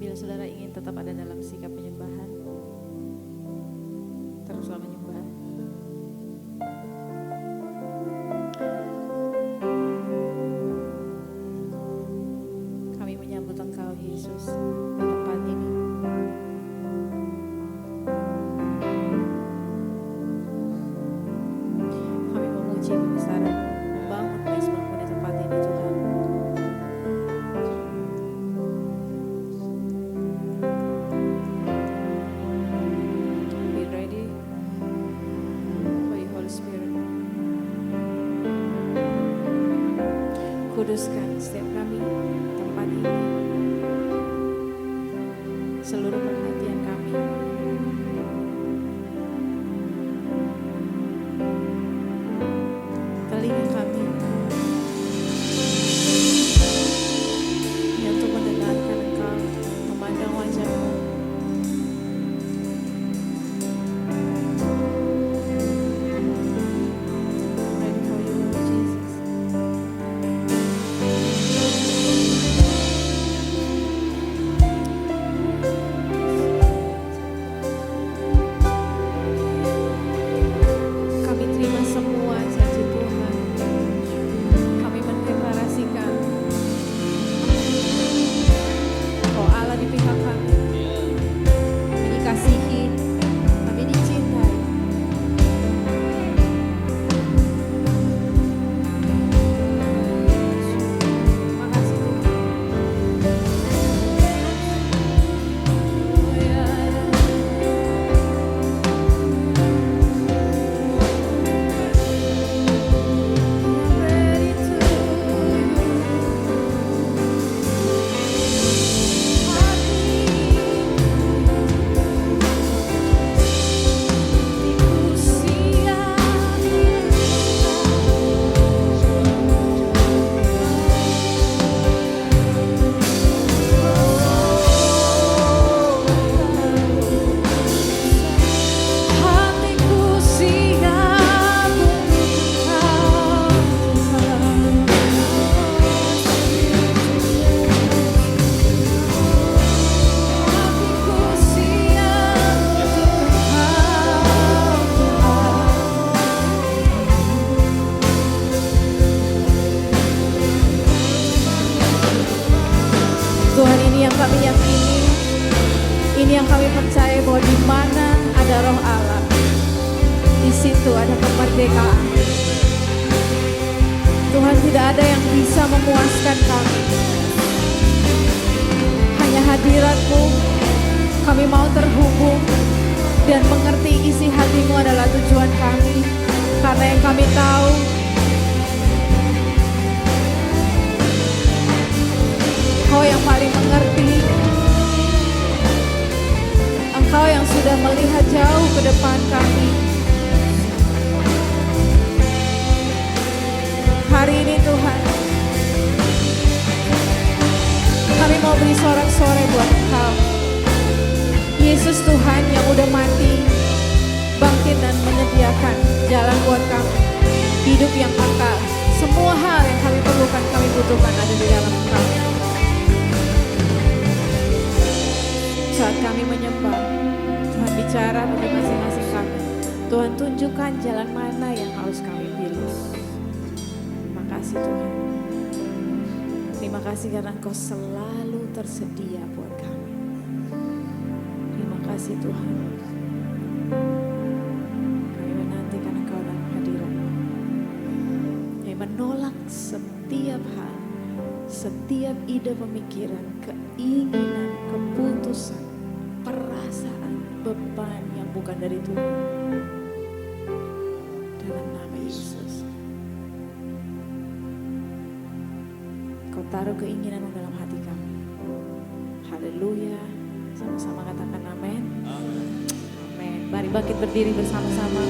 Bila saudara ingin tetap ada dalam sikap penyembahan, teruslah menyembah. Kami menyambut Engkau Yesus di tempat ini. Kami memuji kebesaran, membangun mesbah-Mu di tempat ini Tuhan. Be ready for the Holy Spirit. Kuduskan setiap kami tempat ini, seluruh perhatian kami. Telinga kami yang untuk mendengarkan Engkau, memandang wajah-Mu. Ready for you, Lord Jesus. Kami terima semua janji Tuhan. Kami mendeklarasikan bahwa Allah di pihak kami. Kami dikasihi, kami dicintai. Makasih Tuhan. Oh ya, ready to hatiku siap Tuhan, ini yang kami yakini, ini yang kami percaya bahwa di mana ada Roh Allah, di situ ada kemerdekaan. Tuhan, tidak ada yang bisa memuaskan kami, hanya hadirat-Mu. Kami mau terhubung dan mengerti isi hati-Mu adalah tujuan kami, karena yang kami tahu Engkau yang paling mengerti, Engkau yang sudah melihat jauh ke depan kami. Hari ini Tuhan, kami mau beri sorak-sorai buat Engkau. Yesus Tuhan yang udah mati, bangkit dan menyediakan jalan buat kami. Hidup yang kekal, semua hal yang kami perlukan, kami butuhkan ada di dalam Engkau. Saat kami menyembah, Tuhan bicara bagi masing-masing kami. Tuhan tunjukkan jalan mana yang harus kami pilih. Terima kasih Tuhan. Terima kasih karena Engkau selalu tersedia buat kami. Terima kasih Tuhan. Kami menantikan Engkau dalam hadirat-Mu. Kami menolak setiap hal, setiap ide pemikiran, keinginan, keputusan, perasaan, beban yang bukan dari Tuhan. Dalam nama Yesus. Kau taruh keinginan-Mu dalam hati kami. Haleluya. Sama-sama katakan amin. Amin. Mari bangkit berdiri bersama-sama.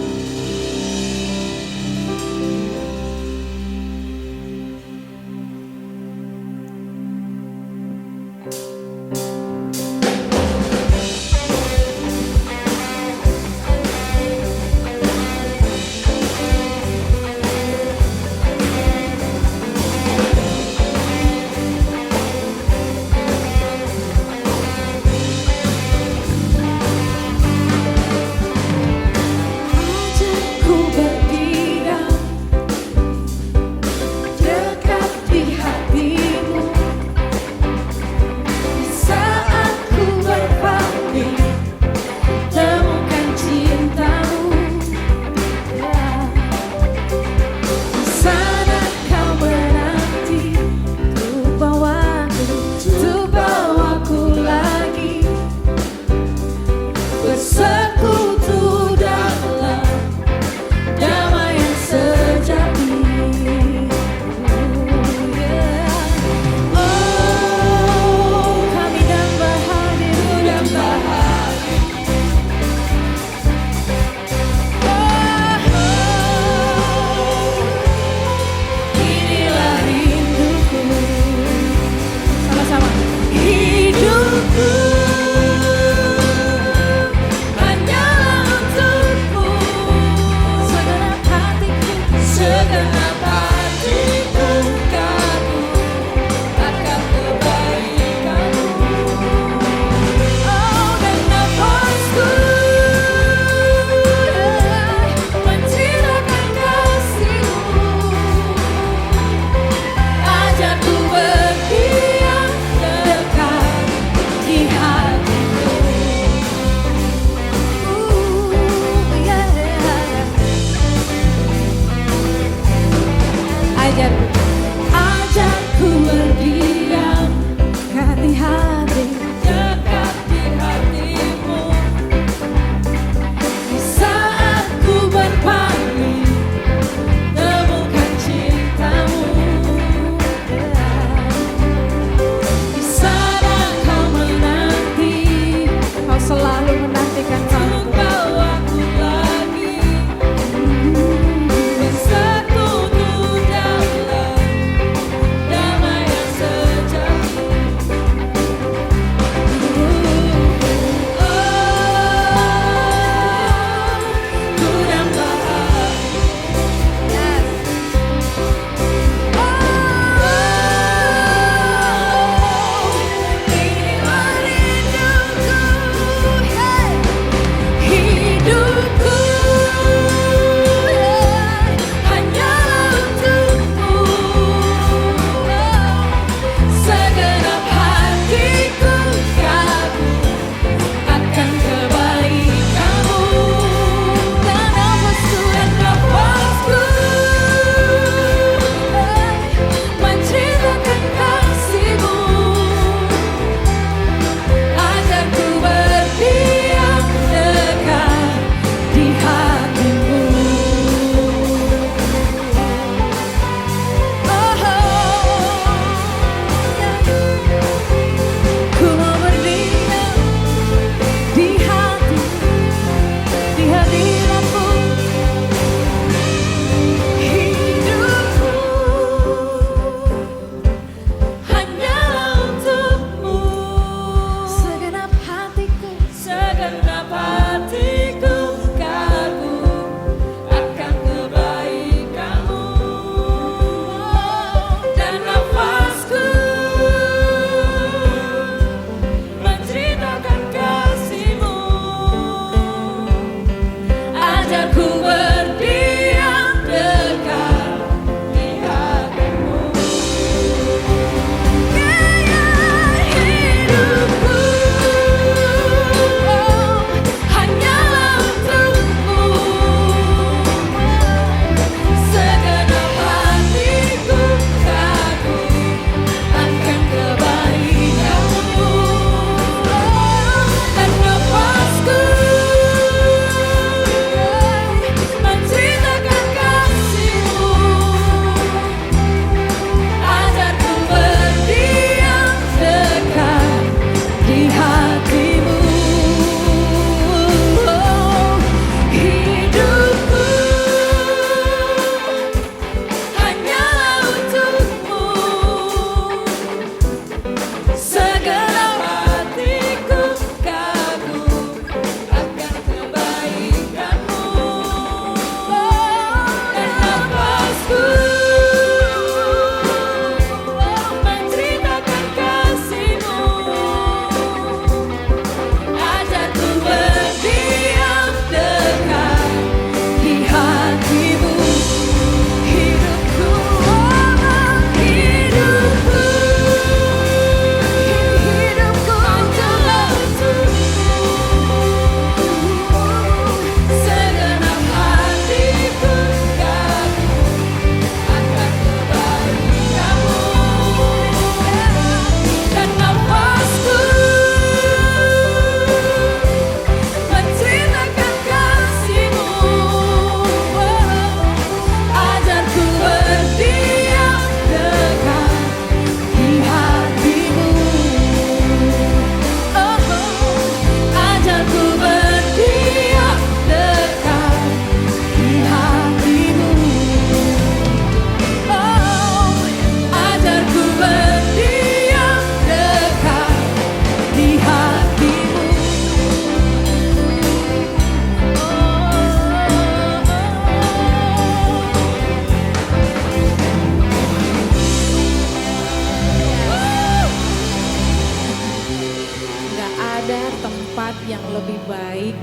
tempat yang lebih baik,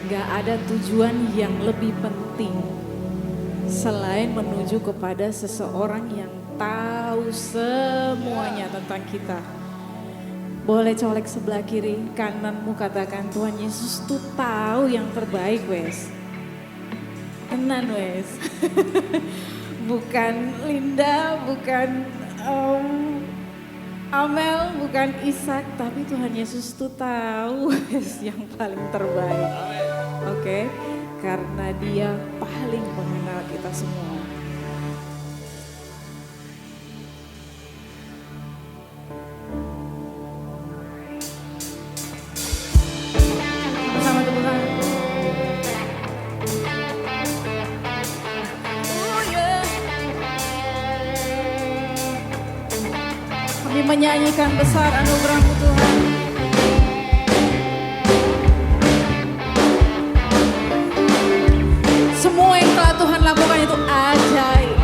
gak ada tujuan yang lebih penting selain menuju kepada seseorang yang tahu semuanya tentang kita. Boleh colek sebelah kiri, kananmu, katakan Tuhan Yesus tuh tahu yang terbaik wes. Tenan wes. Bukan Linda, bukan Amel, bukan Ishak, tapi Tuhan Yesus tuh tahu wes yang paling terbaik. Oke, karena Dia paling mengenal kita semua. Kami menyanyikan besar anugerah-Mu Tuhan. Semua yang telah Tuhan lakukan itu ajaib.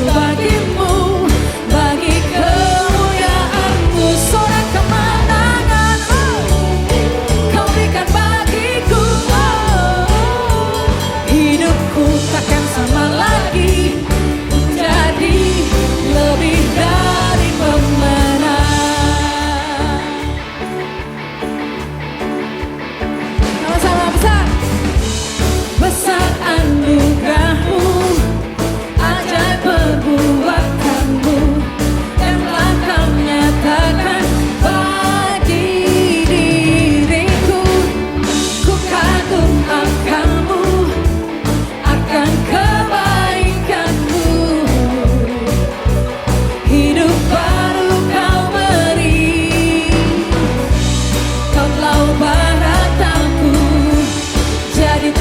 Boleh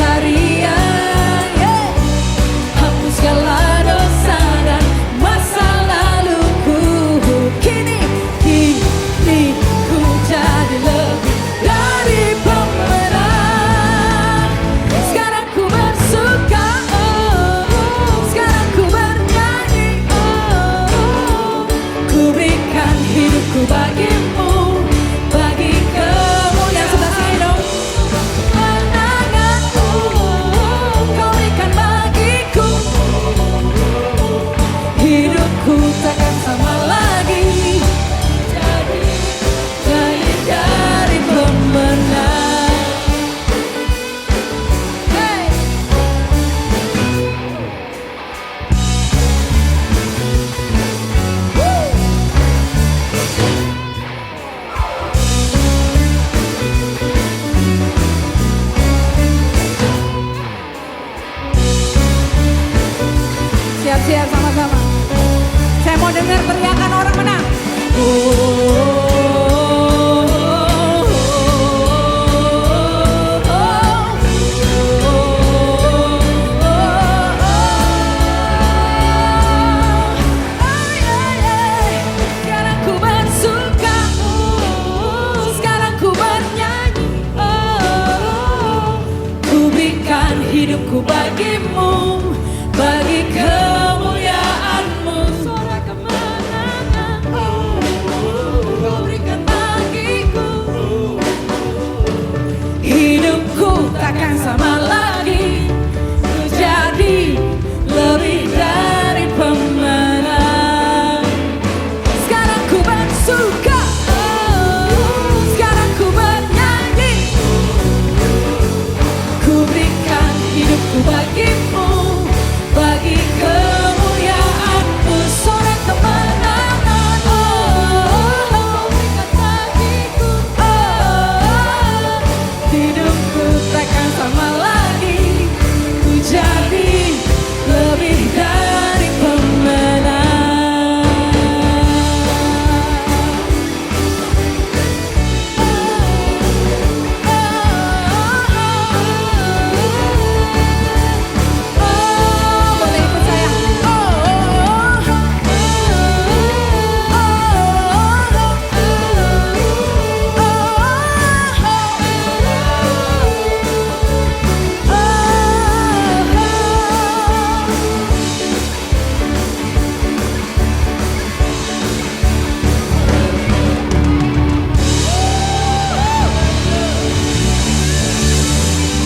lagi ya. Siap-siap sama-sama. Saya mau dengar teriakan orang menang. Sekarang ku bersuka, sekarang ku bernyanyi. Ku berikan hidupku bagimu, bagi kemuliaan-Mu. Sorak kemenangan Kau berikan bagiku. Hidupku takkan sama lagi, ku jadi lebih dari pemenang. Sekarang ku bersuka, sekarang ku bernyanyi, ku berikan hidupku bagimu, bagi kemuliaan-Mu. Sorak kemenangan Kau berikan bagiku. Hidupku takkan sama lagi, ku jadi lebih dari pemenang. Boleh ikut saya.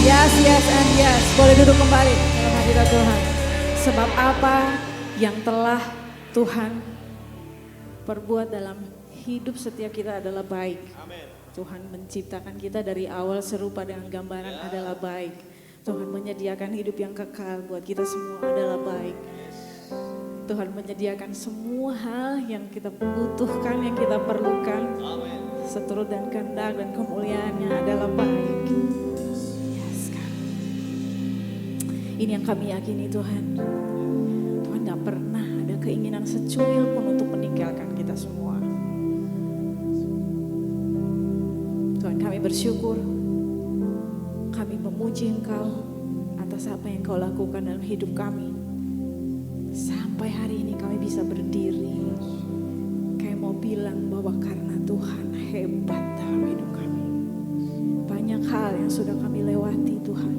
Yes, yes, and yes. Boleh duduk kembali dalam hadirat Tuhan. Sebab apa yang telah Tuhan perbuat dalam hidup setiap kita adalah baik. Tuhan menciptakan kita dari awal serupa dengan gambaran adalah baik. Tuhan menyediakan hidup yang kekal buat kita semua adalah baik. Tuhan menyediakan semua hal yang kita butuhkan, yang kita perlukan. Seturut dan kehendak dan kemuliaannya adalah baik. Yes, God. Ini yang kami yakini Tuhan. Tuhan gak pernah ada keinginan secuil pun untuk meninggalkan kita semua. Tuhan, kami bersyukur, kami memuji Engkau atas apa yang Kau lakukan dalam hidup kami. Sampai hari ini kami bisa berdiri, kayak mau bilang bahwa karena Tuhan hebat dalam hidup kami. Banyak hal yang sudah kami lewati Tuhan,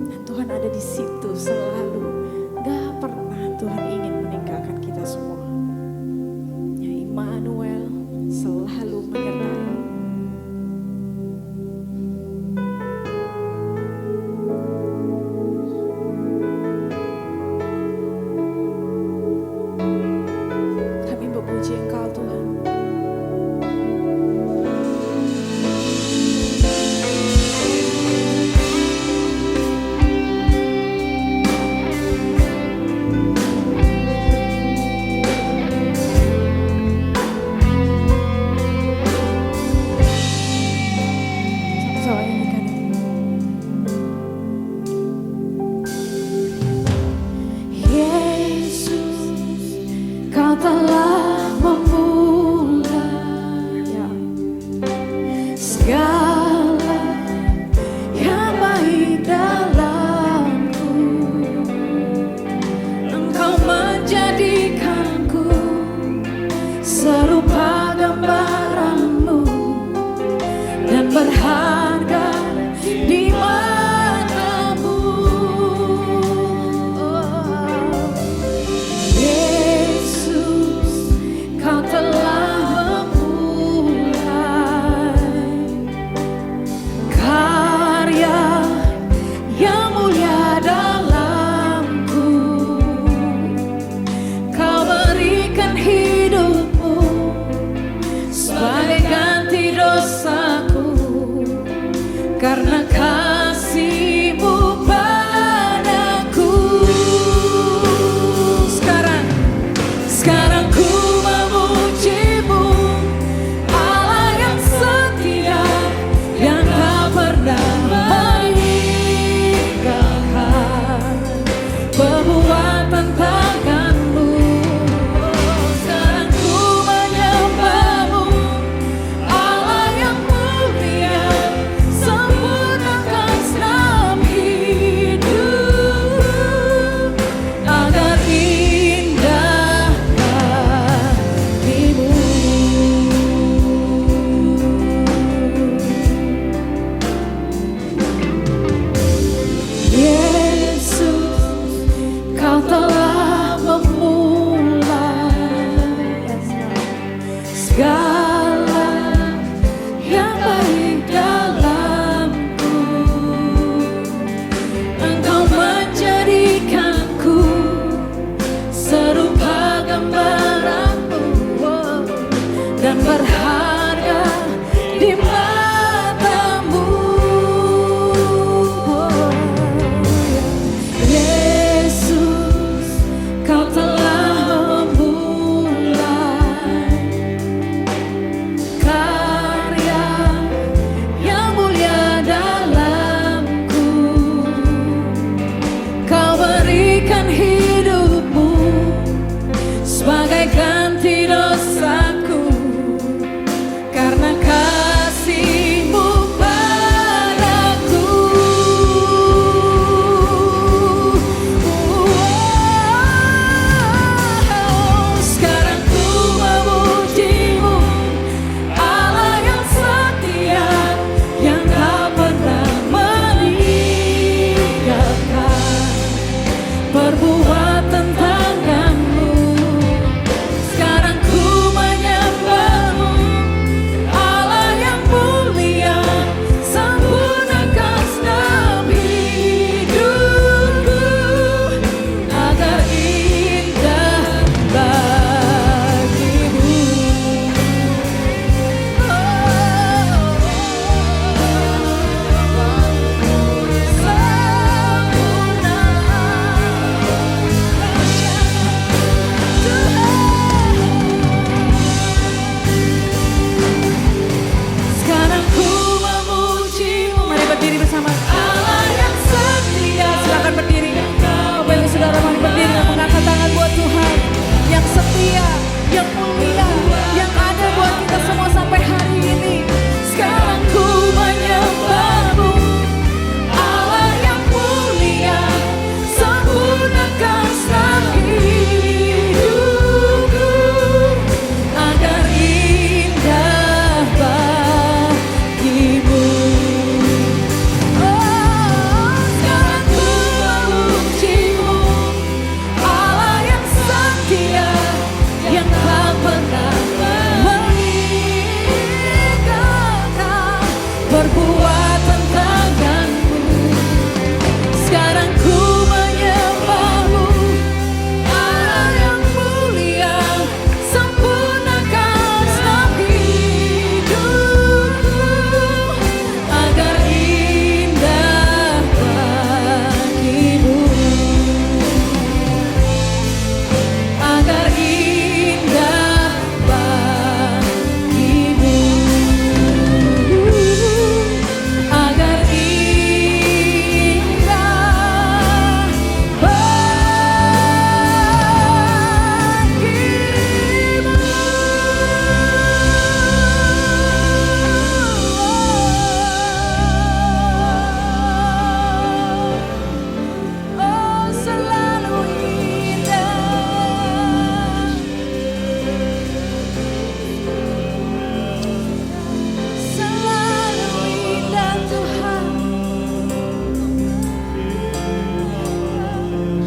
dan Tuhan ada di situ selalu. Gak pernah Tuhan ingin meninggalkan kita semua. Ya, Immanuel selalu menyertai. Kami memuji Engkau Tuhan.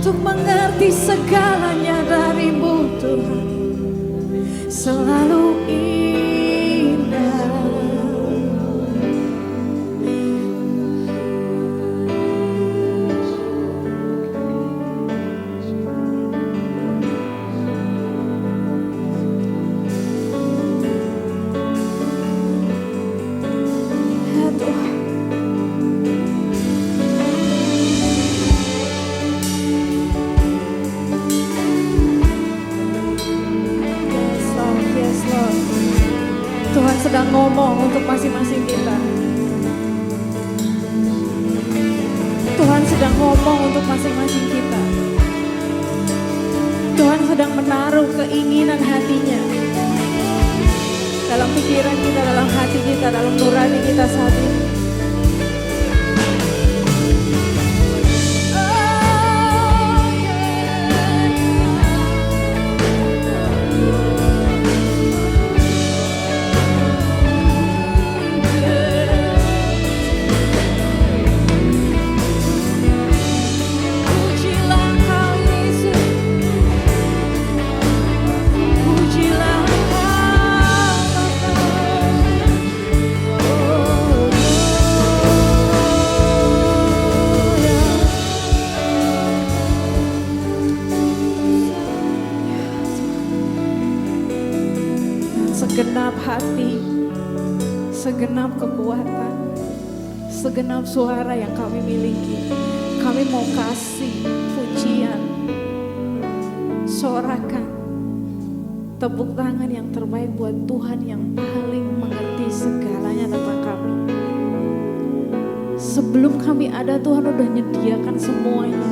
untuk mengerti segalanya darimu Tuhan, selalu indah. Ya Tuhan, yes Lord. Tuhan sedang ngomong untuk masing-masing kita. Tuhan sedang ngomong untuk masing-masing kita. Tuhan sedang menaruh keinginan hatinya dalam pikiran kita, dalam hati kita, dalam nurani kita saat ini. Segenap hati, segenap kekuatan, segenap suara yang kami miliki, kami mau kasih pujian, sorakan, tepuk tangan yang terbaik buat Tuhan yang paling mengerti segalanya tentang kami. Sebelum kami ada, Tuhan udah nyediakan semuanya.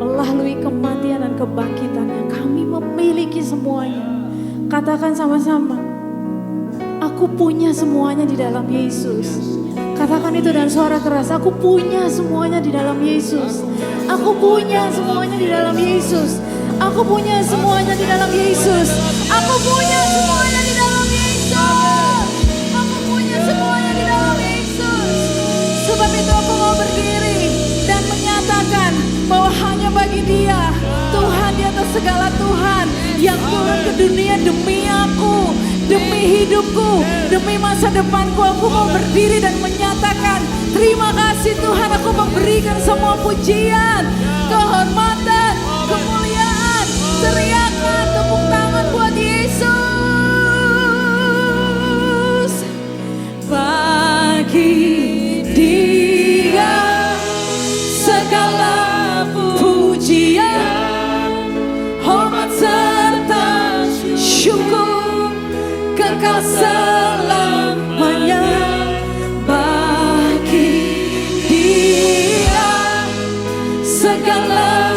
Melalui kematian dan kebangkitannya, kami memiliki semuanya. Katakan sama-sama, aku punya semuanya di dalam Yesus. Katakan itu dengan suara keras, aku punya semuanya di dalam Yesus. Aku punya semuanya di dalam Yesus. Aku punya semuanya di dalam Yesus. Aku punya semuanya di dalam Yesus. Aku punya semuanya di dalam Yesus. Sebab itu aku mau berdiri dan menyatakan bahwa hanya bagi Dia, Tuhan di atas segala Tuhan, yang turun ke dunia demi aku, demi hidupku, demi masa depanku. Aku mau berdiri dan menyatakan terima kasih Tuhan. Aku memberikan semua pujian, kehormatan, kemuliaan, teriakan, tepuk tangan buat Yesus. Bagi Dia segala pujian, hormat serta syukur kekal selamanya. Bagi Dia segala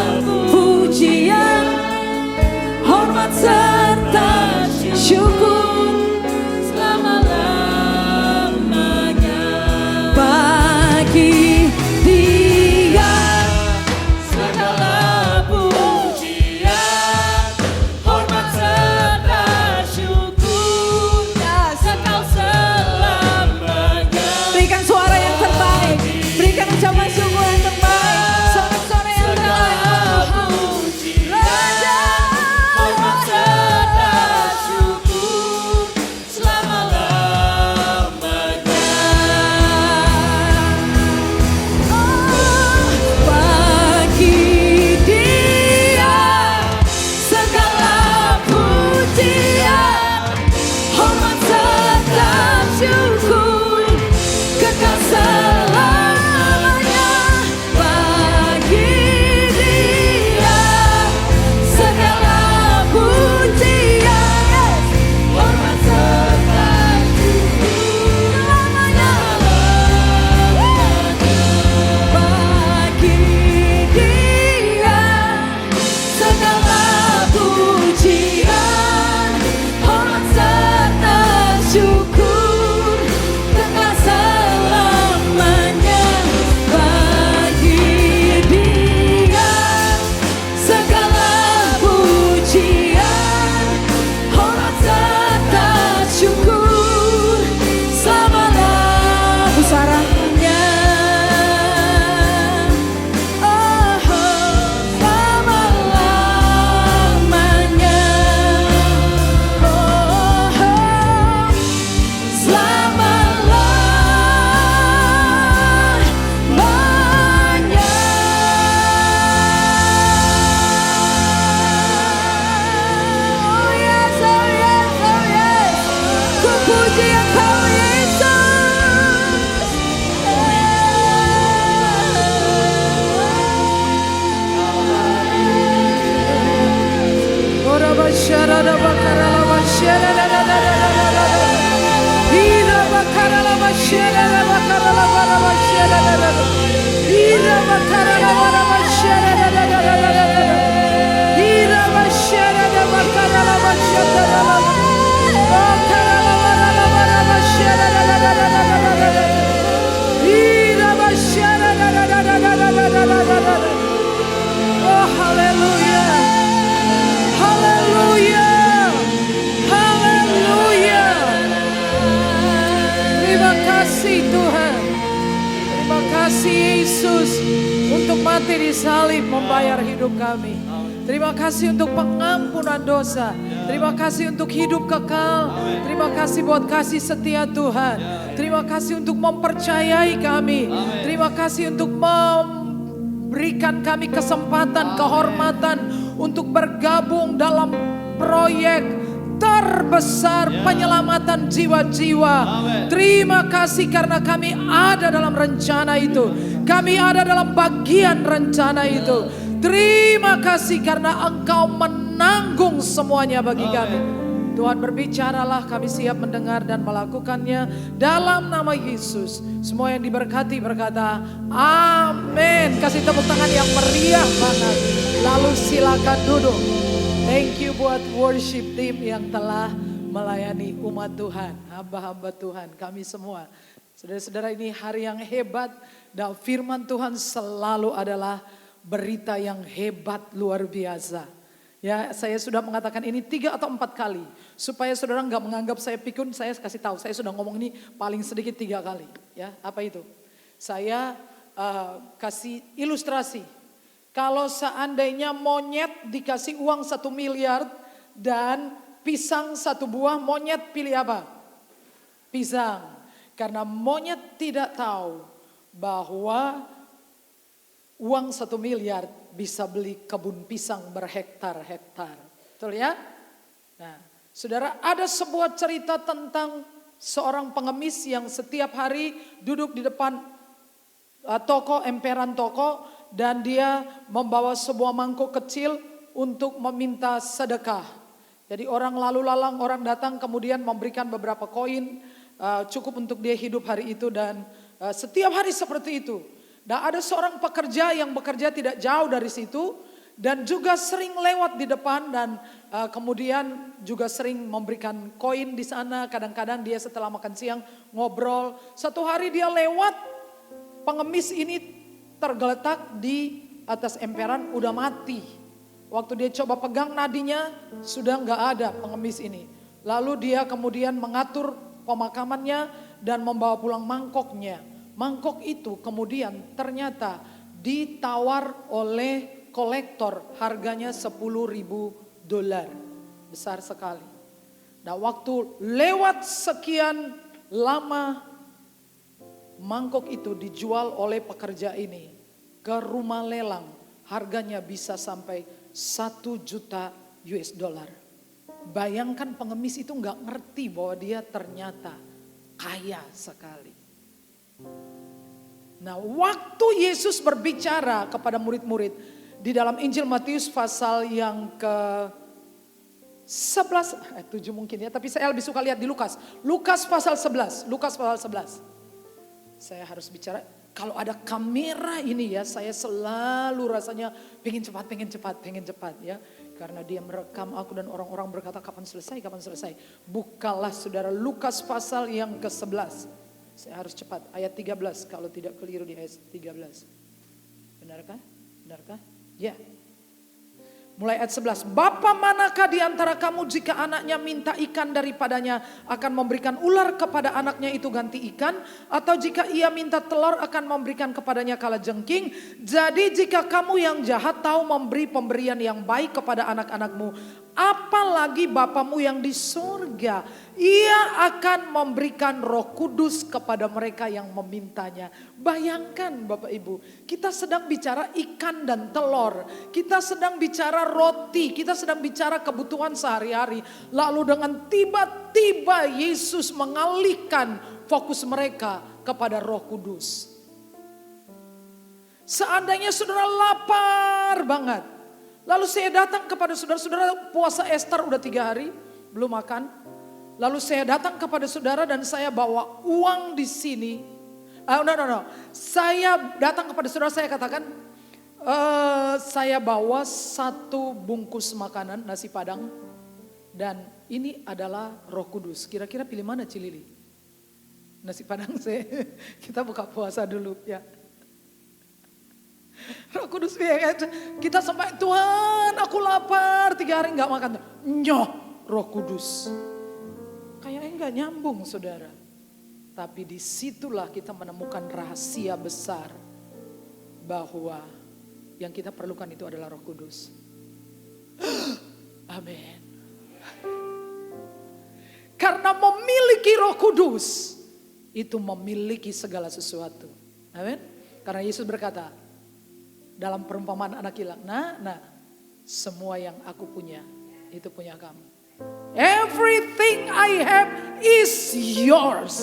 pujian, hormat serta syukur selama-lamanya. Bagi Dia segala pujian, hormat serta syukur kekal selamanya. Berikan suara yang terbaik, berikan ucapan syukur yang terbaik, sorak-sorai yang terbaik. Raja, hormat serta syukur Oh, haleluya. Haleluya. Haleluya. Terima kasih Tuhan. Terima kasih Yesus untuk mati di salib membayar hidup kami. Terima kasih untuk pengampunan dosa. Terima kasih untuk hidup kekal. Terima kasih buat kasih setia Tuhan. Terima kasih untuk mempercayai kami. Terima kasih untuk memberikan kami kesempatan, kehormatan untuk bergabung dalam proyek terbesar penyelamatan jiwa-jiwa. Terima kasih karena kami ada dalam rencana itu. Kami ada dalam bagian rencana itu. Terima kasih karena Engkau menanggung semuanya bagi kami. Tuhan berbicaralah, kami siap mendengar dan melakukannya dalam nama Yesus. Semua yang diberkati berkata amin. Kasih tepuk tangan yang meriah banget. Lalu silakan duduk. Thank you buat worship team yang telah melayani umat Tuhan, hamba-hamba Tuhan, kami semua. Saudara-saudara, ini hari yang hebat dan firman Tuhan selalu adalah berita yang hebat luar biasa. Ya, saya sudah mengatakan ini 3 atau 4 kali. Supaya saudara nggak menganggap saya pikun, saya kasih tahu. Saya sudah ngomong ini paling sedikit 3 kali. Ya, apa itu? Saya kasih ilustrasi. Kalau seandainya monyet dikasih uang 1 miliar dan pisang 1 buah, monyet pilih apa? Pisang. Karena monyet tidak tahu bahwa uang 1 miliar bisa beli kebun pisang berhektar-hektar. Betul ya? Nah, saudara, ada sebuah cerita tentang seorang pengemis yang setiap hari duduk di depan toko, emperan toko, dan dia membawa sebuah mangkuk kecil untuk meminta sedekah. Jadi orang lalu lalang, orang datang kemudian memberikan beberapa koin, cukup untuk dia hidup hari itu, dan setiap hari seperti itu. Dan ada seorang pekerja yang bekerja tidak jauh dari situ dan juga sering lewat di depan dan kemudian juga sering memberikan koin di sana. Kadang-kadang dia setelah makan siang ngobrol. Satu hari dia lewat, pengemis ini tergeletak di atas emperan, udah mati. Waktu dia coba pegang nadinya sudah nggak ada pengemis ini. Lalu dia kemudian mengatur pemakamannya dan membawa pulang mangkoknya. Mangkok itu kemudian ternyata ditawar oleh kolektor, harganya $10.000. Besar sekali. Nah, waktu lewat sekian lama, mangkok itu dijual oleh pekerja ini ke rumah lelang. Harganya bisa sampai $1 juta. Bayangkan pengemis itu nggak ngerti bahwa dia ternyata kaya sekali. Nah, waktu Yesus berbicara kepada murid-murid di dalam Injil Matius pasal yang ke-11, 7 mungkin ya, tapi saya lebih suka lihat di Lukas. Lukas pasal 11, Lukas pasal 11. Saya harus bicara, kalau ada kamera ini ya, saya selalu rasanya pengen cepat ya. Karena dia merekam aku dan orang-orang berkata kapan selesai. Bukalah saudara Lukas pasal yang ke-11. Saya harus cepat, ayat 13 kalau tidak keliru di ayat 13. Benarkah? Ya. Mulai ayat 11. Bapa manakah di antara kamu jika anaknya minta ikan daripadanya akan memberikan ular kepada anaknya itu ganti ikan? Atau jika ia minta telur akan memberikan kepadanya kalajengking? Jadi jika kamu yang jahat tahu memberi pemberian yang baik kepada anak-anakmu, apalagi Bapamu yang di surga, ia akan memberikan Roh Kudus kepada mereka yang memintanya. Bayangkan Bapak Ibu, kita sedang bicara ikan dan telur, kita sedang bicara roti, kita sedang bicara kebutuhan sehari-hari. Lalu dengan tiba-tiba Yesus mengalihkan fokus mereka kepada Roh Kudus. Seandainya saudara lapar banget, lalu saya datang kepada saudara-saudara, puasa Ester udah 3 hari belum makan. Lalu saya datang kepada saudara dan saya bawa uang di sini. No. Saya datang kepada saudara, saya katakan, saya bawa 1 bungkus makanan nasi Padang. Dan ini adalah Roh Kudus. Kira-kira pilih mana Cilili? Nasi Padang saya. Kita buka puasa dulu ya. Roh Kudus ya. Kita sampai, Tuhan aku lapar 3 hari gak makan. Nyoh Roh Kudus. Kayaknya gak nyambung saudara. Tapi disitulah kita menemukan rahasia besar. Bahwa yang kita perlukan itu adalah Roh Kudus. Amin. Karena memiliki Roh Kudus, itu memiliki segala sesuatu. Amin. Karena Yesus berkata dalam perumpamaan anak hilang, nah, semua yang aku punya, itu punya kamu. Everything I have is yours.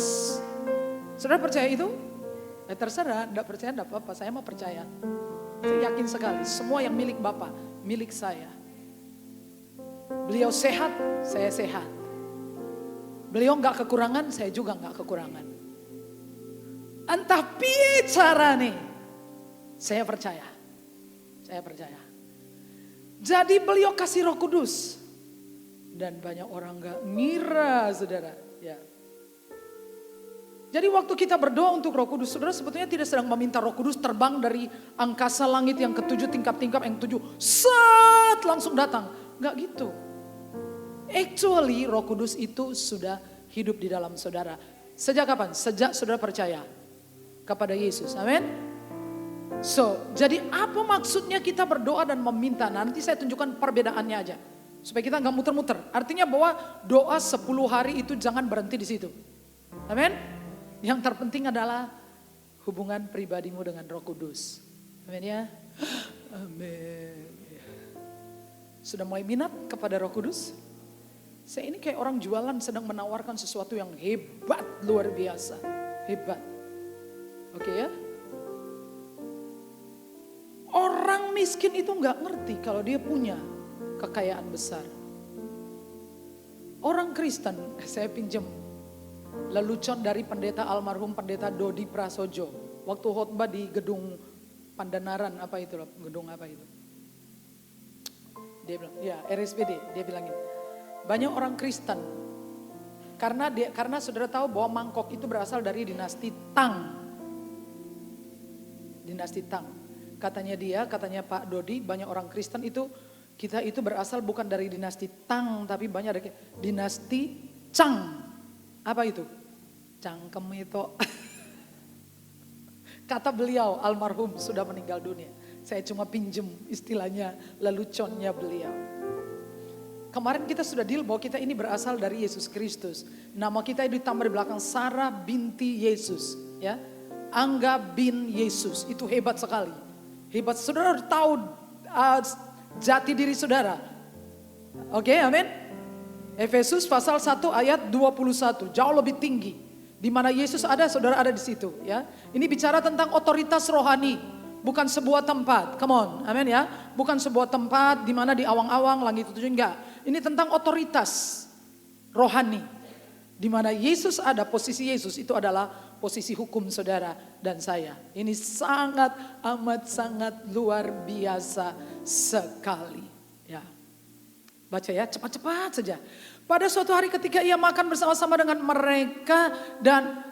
Saudara percaya itu? Terserah, enggak percaya enggak apa-apa, saya mau percaya. Saya yakin sekali, semua yang milik Bapa, milik saya. Beliau sehat, saya sehat. Beliau enggak kekurangan, saya juga enggak kekurangan. Entah piye carane, saya percaya. Saya percaya. Jadi beliau kasih Roh Kudus. Dan banyak orang enggak ngira saudara. Ya. Jadi waktu kita berdoa untuk Roh Kudus, saudara sebetulnya tidak sedang meminta Roh Kudus terbang dari angkasa langit yang ke-7, tingkap-tingkap yang 7. Set, langsung datang. Enggak gitu. Actually Roh Kudus itu sudah hidup di dalam saudara. Sejak kapan? Sejak saudara percaya kepada Yesus. Amin. So, jadi apa maksudnya kita berdoa dan meminta? Nanti saya tunjukkan perbedaannya aja. Supaya kita nggak muter-muter. Artinya bahwa doa 10 hari itu jangan berhenti di situ. Amin. Yang terpenting adalah hubungan pribadimu dengan Roh Kudus. Amin ya. Amin. Sudah mulai minat kepada Roh Kudus? Saya ini kayak orang jualan sedang menawarkan sesuatu yang hebat, luar biasa. Hebat. Oke ya. Orang miskin itu nggak ngerti kalau dia punya kekayaan besar. Orang Kristen, saya pinjam lelucon dari pendeta almarhum pendeta Dodi Prasojo. Waktu khotbah di gedung Pandanaran, apa itu loh, gedung apa itu. Dia bilang, ya RSPD, dia bilang gitu. Banyak orang Kristen, karena saudara tahu bahwa mangkok itu berasal dari dinasti Tang. Dinasti Tang. Katanya Pak Dodi, banyak orang Kristen itu, kita itu berasal bukan dari dinasti Tang, tapi banyak dari dinasti Chang. Apa itu? Cangkem itu. Kata beliau, almarhum sudah meninggal dunia. Saya cuma pinjem istilahnya, leluconnya beliau. Kemarin kita sudah deal bahwa kita ini berasal dari Yesus Kristus. Nama kita ditambah di belakang Sarah binti Yesus. Ya, Angga bin Yesus, itu hebat sekali. Hebat, saudara harus tahu jati diri saudara. Oke, amin. Efesus pasal 1 ayat 21, jauh lebih tinggi. Di mana Yesus ada, saudara ada di situ. Ya, ini bicara tentang otoritas rohani, bukan sebuah tempat. Come on, amin ya. Bukan sebuah tempat di mana di awang-awang langit itu enggak. Ini tentang otoritas rohani. Di mana Yesus ada, posisi Yesus itu adalah posisi hukum saudara dan saya. Ini sangat amat sangat luar biasa sekali. Ya. Baca ya, cepat-cepat saja. Pada suatu hari ketika ia makan bersama-sama dengan mereka dan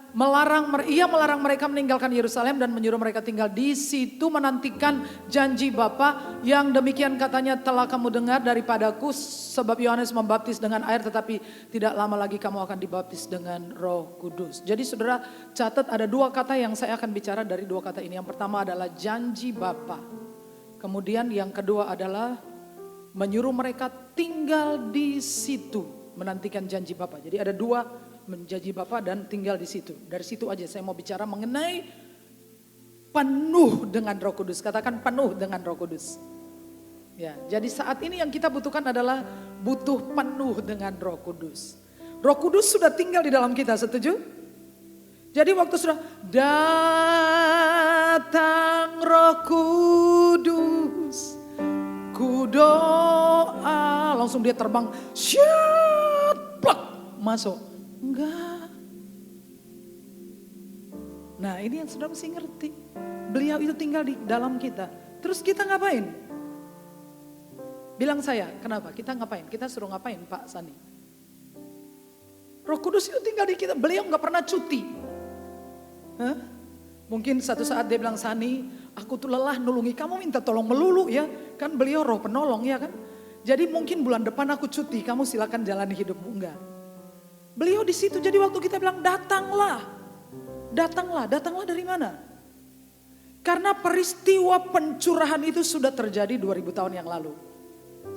ia melarang mereka meninggalkan Yerusalem dan menyuruh mereka tinggal di situ menantikan janji Bapa yang demikian katanya telah kamu dengar daripadaku, sebab Yohanes membaptis dengan air tetapi tidak lama lagi kamu akan dibaptis dengan Roh Kudus. Jadi saudara catat ada 2 kata yang saya akan bicara dari 2 kata ini. Yang pertama adalah janji Bapa. Kemudian yang kedua adalah menyuruh mereka tinggal di situ menantikan janji Bapa. Jadi ada 2, menjanji Bapa dan tinggal di situ. Dari situ aja saya mau bicara mengenai penuh dengan Roh Kudus. Katakan penuh dengan Roh Kudus. Ya, jadi saat ini yang kita butuhkan adalah butuh penuh dengan Roh Kudus. Roh Kudus sudah tinggal di dalam kita, setuju? Jadi waktu sudah datang Roh Kudus, ku doa, langsung dia terbang, syut, plak. masuk. Enggak. Nah ini yang saudara mesti ngerti. Beliau itu tinggal di dalam kita. Terus kita ngapain? Bilang saya, kenapa? Kita ngapain? Kita suruh ngapain Pak Sani? Roh Kudus itu tinggal di kita. Beliau gak pernah cuti. Hah? Mungkin satu saat dia bilang, Sani, aku tuh lelah nulungi kamu, minta tolong melulu ya. Kan beliau roh penolong ya kan. Jadi mungkin bulan depan aku cuti, kamu silakan jalani hidupmu. Enggak. Beliau di situ, jadi waktu kita bilang datanglah. Datanglah, datanglah dari mana? Karena peristiwa pencurahan itu sudah terjadi 2000 tahun yang lalu.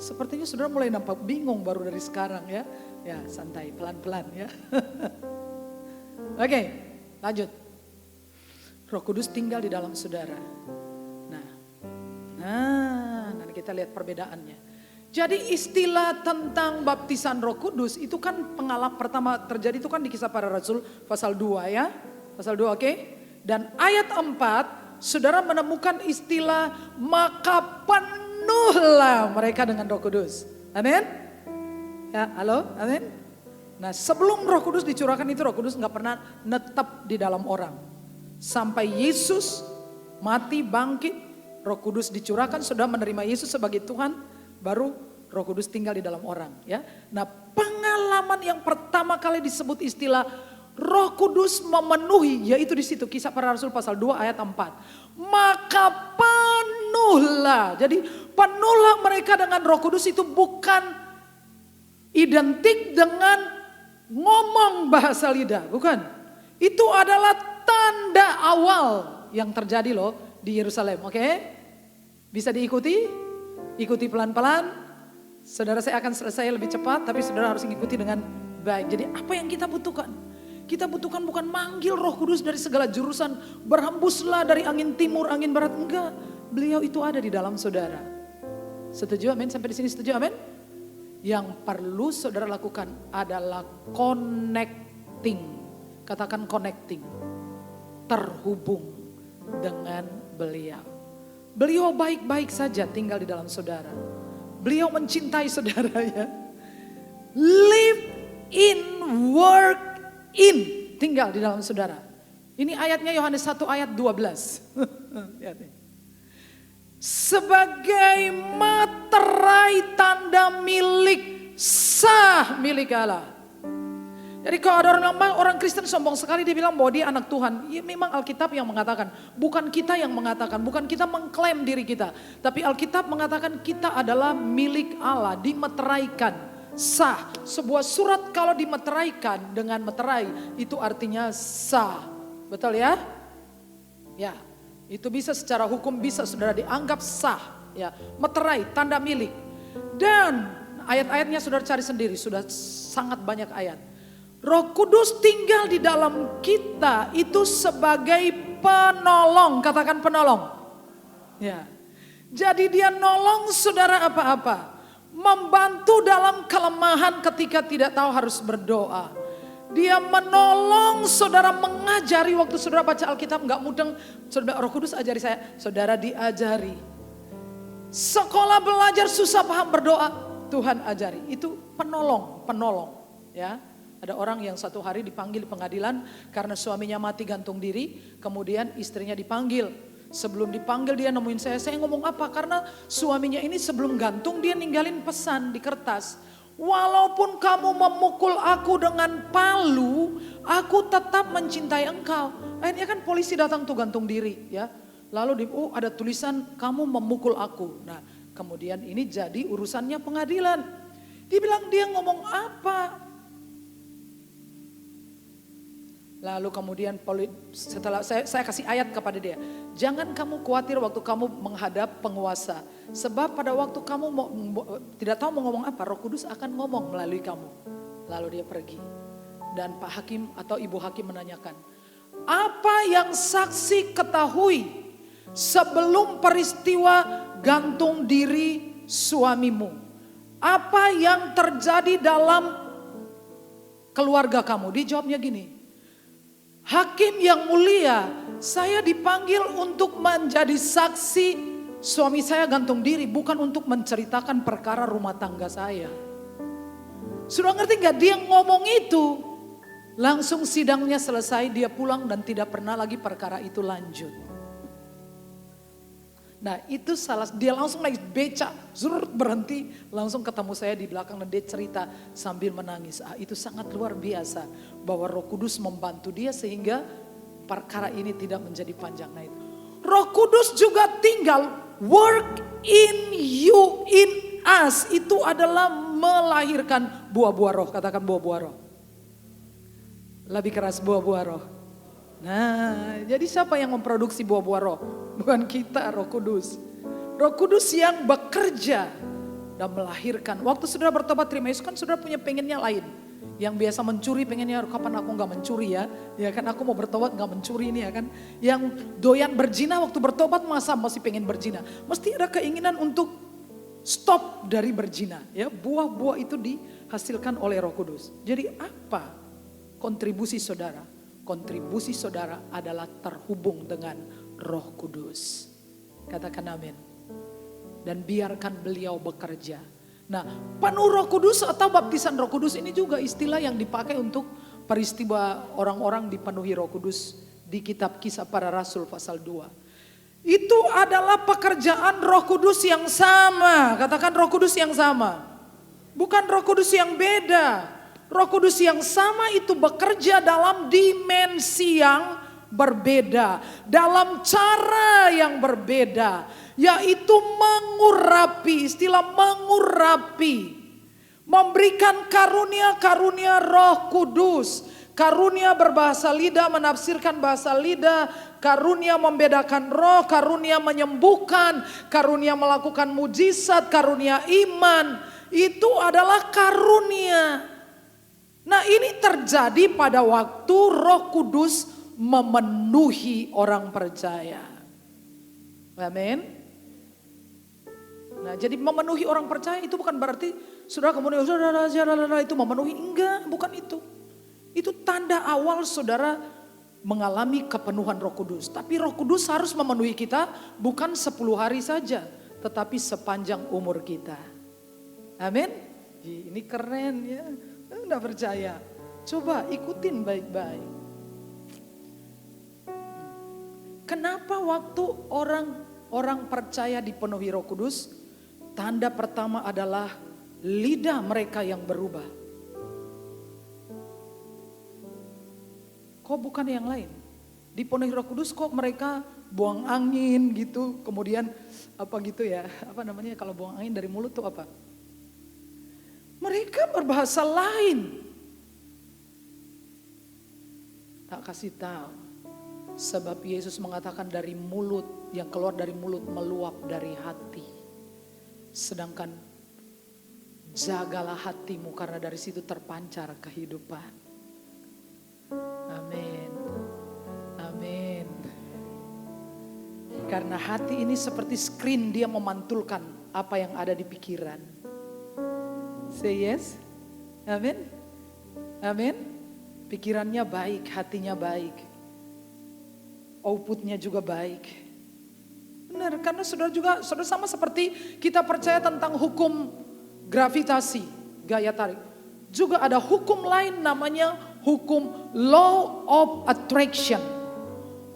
Sepertinya saudara mulai nampak bingung baru dari sekarang ya. Ya santai, pelan-pelan ya. Oke, lanjut. Roh Kudus tinggal di dalam saudara. Nanti kita lihat perbedaannya. Jadi istilah tentang baptisan Roh Kudus itu kan pengalaman pertama terjadi itu kan di Kisah Para Rasul pasal 2 ya. Pasal 2 oke. Dan ayat 4 saudara menemukan istilah maka penuhlah mereka dengan Roh Kudus. Amin. Ya, halo, amin. Nah sebelum Roh Kudus dicurahkan itu Roh Kudus gak pernah netap di dalam orang. Sampai Yesus mati bangkit, Roh Kudus dicurahkan, sudah menerima Yesus sebagai Tuhan, baru Roh Kudus tinggal di dalam orang. Ya, nah pengalaman yang pertama kali disebut istilah Roh Kudus memenuhi, yaitu di situ Kisah Para Rasul pasal 2 ayat 4. Maka penuhlah, jadi penuhlah mereka dengan Roh Kudus itu bukan identik dengan ngomong bahasa lidah, bukan. Itu adalah tanda awal yang terjadi loh di Yerusalem, oke? Bisa diikuti? Ikuti pelan-pelan. Saudara saya akan selesai lebih cepat, tapi saudara harus mengikuti dengan baik. Jadi apa yang kita butuhkan? Kita butuhkan bukan manggil Roh Kudus dari segala jurusan, berhembuslah dari angin timur, angin barat, enggak. Beliau itu ada di dalam saudara. Setuju, amin? Sampai di sini setuju, amin? Yang perlu saudara lakukan adalah connecting. Katakan connecting. Terhubung dengan beliau. Beliau baik-baik saja tinggal di dalam saudara. Beliau mencintai saudara ya. Live in, work in. Tinggal di dalam saudara. Ini ayatnya Yohanes 1 ayat 12. Lihat nih. Sebagai materai tanda milik sah milik Allah. Jadi kalau ada orang Kristen sombong sekali dia bilang bahwa dia anak Tuhan. Ya memang Alkitab yang mengatakan, bukan kita yang mengatakan, bukan kita mengklaim diri kita. Tapi Alkitab mengatakan kita adalah milik Allah, dimeteraikan, sah. Sebuah surat kalau dimeteraikan dengan meterai itu artinya sah. Betul ya? Ya. Itu bisa secara hukum bisa saudara dianggap sah. Ya, meterai, tanda milik. Dan ayat-ayatnya saudara cari sendiri, sudah sangat banyak ayat. Roh Kudus tinggal di dalam kita itu sebagai penolong. Katakan penolong. Ya. Jadi dia nolong saudara apa-apa. Membantu dalam kelemahan ketika tidak tahu harus berdoa. Dia menolong saudara, mengajari waktu saudara baca Alkitab gak mudeng. Saudara, Roh Kudus ajari saya, saudara diajari. Sekolah belajar susah paham berdoa, Tuhan ajari. Itu penolong ya. Ada orang yang satu hari dipanggil di pengadilan karena suaminya mati gantung diri, kemudian istrinya dipanggil. Sebelum dipanggil dia nemuin saya ngomong apa? Karena suaminya ini sebelum gantung dia ninggalin pesan di kertas. Walaupun kamu memukul aku dengan palu, aku tetap mencintai engkau. Akhirnya kan polisi datang tuh gantung diri ya. Lalu ada tulisan kamu memukul aku. Nah kemudian ini jadi urusannya pengadilan. Dibilang dia ngomong apa? Lalu kemudian setelah saya kasih ayat kepada dia. Jangan kamu khawatir waktu kamu menghadap penguasa. Sebab pada waktu kamu tidak tahu mau ngomong apa, Roh Kudus akan ngomong melalui kamu. Lalu dia pergi. Dan Pak Hakim atau Ibu Hakim menanyakan. Apa yang saksi ketahui sebelum peristiwa gantung diri suamimu? Apa yang terjadi dalam keluarga kamu? Dijawabnya gini. Hakim yang mulia, saya dipanggil untuk menjadi saksi suami saya gantung diri, bukan untuk menceritakan perkara rumah tangga saya. Sudah ngerti gak? Dia ngomong itu, langsung sidangnya selesai, dia pulang dan tidak pernah lagi perkara itu lanjut. Nah itu dia langsung naik beca, berhenti, langsung ketemu saya di belakang dan dia cerita sambil menangis. Itu sangat luar biasa bahwa Roh Kudus membantu dia sehingga perkara ini tidak menjadi panjang. Nah itu Roh Kudus juga tinggal work in you, in us. Itu adalah melahirkan buah-buah roh. Katakan buah-buah roh. Lebih keras, buah-buah roh. Nah, jadi siapa yang memproduksi buah-buah roh? Bukan kita, Roh Kudus. Roh Kudus yang bekerja dan melahirkan. Waktu saudara bertobat terima Yesus kan saudara punya pengennya lain. Yang biasa mencuri pengennya kapan aku gak mencuri ya. Ya kan aku mau bertobat gak mencuri ini ya kan. Yang doyan berzina waktu bertobat masa masih pengen berzina. Mesti ada keinginan untuk stop dari berzina. Ya, buah-buah itu dihasilkan oleh Roh Kudus. Jadi apa kontribusi saudara? Kontribusi saudara adalah terhubung dengan Roh Kudus. Katakan amin. Dan biarkan beliau bekerja. Nah, penuh Roh Kudus atau baptisan Roh Kudus ini juga istilah yang dipakai untuk peristiwa orang-orang dipenuhi Roh Kudus di kitab Kisah Para Rasul pasal 2. Itu adalah pekerjaan Roh Kudus yang sama. Katakan Roh Kudus yang sama. Bukan Roh Kudus yang beda. Roh Kudus yang sama itu bekerja dalam dimensi yang berbeda, dalam cara yang berbeda, yaitu mengurapi, istilah mengurapi, memberikan karunia-karunia Roh Kudus, karunia berbahasa lidah, menafsirkan bahasa lidah, karunia membedakan roh, karunia menyembuhkan, karunia melakukan mujizat, karunia iman, itu adalah karunia. Nah ini terjadi pada waktu Roh Kudus memenuhi orang percaya. Amin. Nah jadi memenuhi orang percaya itu bukan berarti saudara kemudian saudara itu memenuhi. Enggak, bukan itu. Itu tanda awal saudara mengalami kepenuhan Roh Kudus. Tapi Roh Kudus harus memenuhi kita bukan 10 hari saja. Tetapi sepanjang umur kita. Amin. Ini keren ya. Enggak percaya. Coba ikutin baik-baik. Kenapa waktu orang percaya dipenuhi Roh Kudus, tanda pertama adalah lidah mereka yang berubah. Kok bukan yang lain? Dipenuhi Roh Kudus kok mereka buang angin gitu, kemudian apa gitu ya? Apa namanya kalau buang angin dari mulut tuh apa? Mereka berbahasa lain. Tak kasih tahu. Sebab Yesus mengatakan dari mulut, yang keluar dari mulut meluap dari hati. Sedangkan jagalah hatimu karena dari situ terpancar kehidupan. Amin. Amin. Karena hati ini seperti screen, dia memantulkan apa yang ada di pikiran. Say yes. Amin. Amin. Pikirannya baik, hatinya baik. Outputnya juga baik. Benar, karena saudara sama seperti kita percaya tentang hukum gravitasi, gaya tarik. Juga ada hukum lain namanya hukum law of attraction.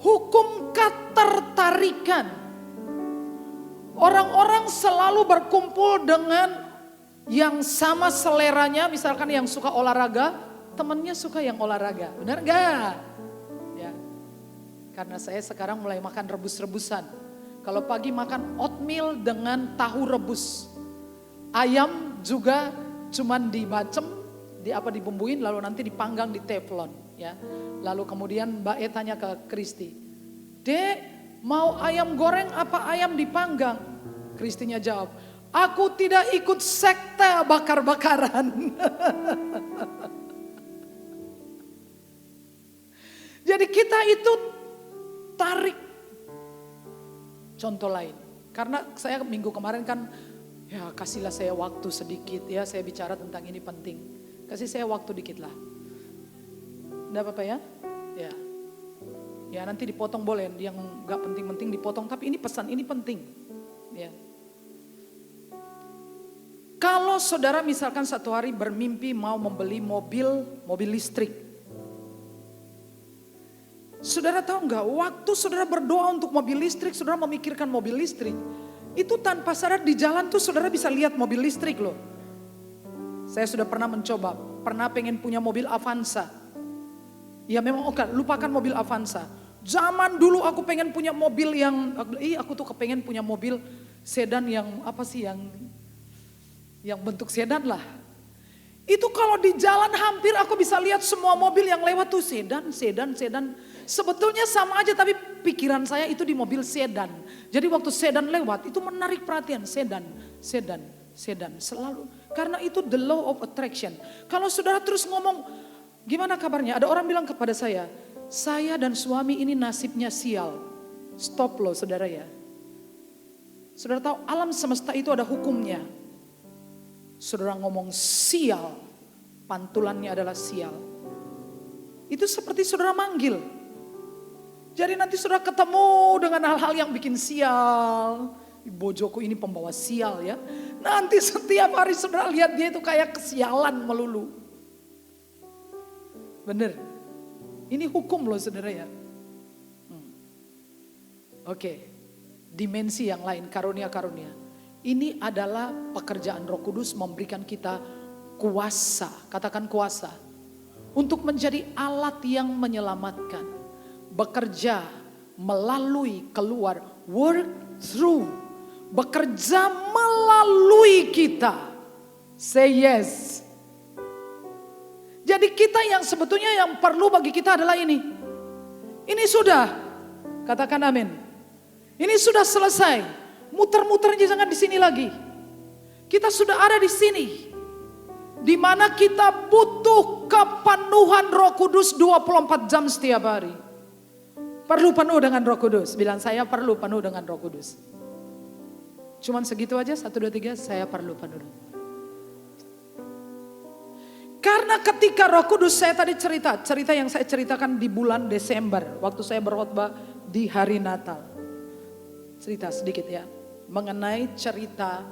Hukum ketertarikan. Orang-orang selalu berkumpul dengan yang sama seleranya, misalkan yang suka olahraga, temannya suka yang olahraga. Benar gak? Ya. Karena saya sekarang mulai makan rebus-rebusan. Kalau pagi makan oatmeal dengan tahu rebus. Ayam juga cuman dibacem, dibumbuin lalu nanti dipanggang di teflon. Ya. Lalu kemudian Mbak E tanya ke Kristi, "Dek, mau ayam goreng apa ayam dipanggang?" Kristinya jawab, "Aku tidak ikut sekte bakar-bakaran." Jadi kita itu tarik. Contoh lain, karena saya minggu kemarin kan, ya kasihlah saya waktu sedikit ya, saya bicara tentang ini penting. Kasih saya waktu dikit lah. Enggak apa-apa ya? Ya. Ya nanti dipotong boleh, yang gak penting-penting dipotong, tapi ini pesan ini penting. Ya. Kalau saudara misalkan satu hari bermimpi mau membeli mobil listrik. Saudara tahu nggak, waktu saudara berdoa untuk mobil listrik, saudara memikirkan mobil listrik. Itu tanpa sadar di jalan tuh saudara bisa lihat mobil listrik loh. Saya sudah pernah mencoba, pernah pengen punya mobil Avanza. Ya memang oke, lupakan mobil Avanza. Zaman dulu aku pengen punya mobil yang, aku tuh kepengen punya mobil sedan yang apa sih, yang bentuk sedan lah. Itu kalau di jalan hampir aku bisa lihat semua mobil yang lewat tuh sedan. Sebetulnya sama aja tapi pikiran saya itu di mobil sedan. Jadi waktu sedan lewat itu menarik perhatian, sedan selalu. Karena itu the law of attraction. Kalau saudara terus ngomong, gimana kabarnya? Ada orang bilang kepada saya dan suami ini nasibnya sial. Stop loh saudara ya. Saudara tahu alam semesta itu ada hukumnya. Saudara ngomong sial, pantulannya adalah sial. Itu seperti saudara manggil. Jadi nanti saudara ketemu dengan hal-hal yang bikin sial. Bojoku ini pembawa sial ya. Nanti setiap hari saudara lihat dia itu kayak kesialan melulu. Bener. Ini hukum loh saudara ya. Oke. Dimensi yang lain, karunia-karunia. Ini adalah pekerjaan Roh Kudus memberikan kita kuasa, katakan kuasa. Untuk menjadi alat yang menyelamatkan. Bekerja, melalui, keluar, work through. Bekerja melalui kita. Say yes. Jadi kita yang sebetulnya yang perlu bagi kita adalah ini. Ini sudah, katakan amin. Ini sudah selesai. Muter-muter jangan di sini lagi. Kita sudah ada di sini. Di mana kita butuh kepenuhan Roh Kudus 24 jam setiap hari. Perlu penuh dengan Roh Kudus. Bilang saya perlu penuh dengan Roh Kudus. Cuman segitu aja, 1, 2, 3, saya perlu penuh. Karena ketika Roh Kudus, saya tadi cerita yang saya ceritakan di bulan Desember. Waktu saya berkhotbah di hari Natal. Cerita sedikit ya. Mengenai cerita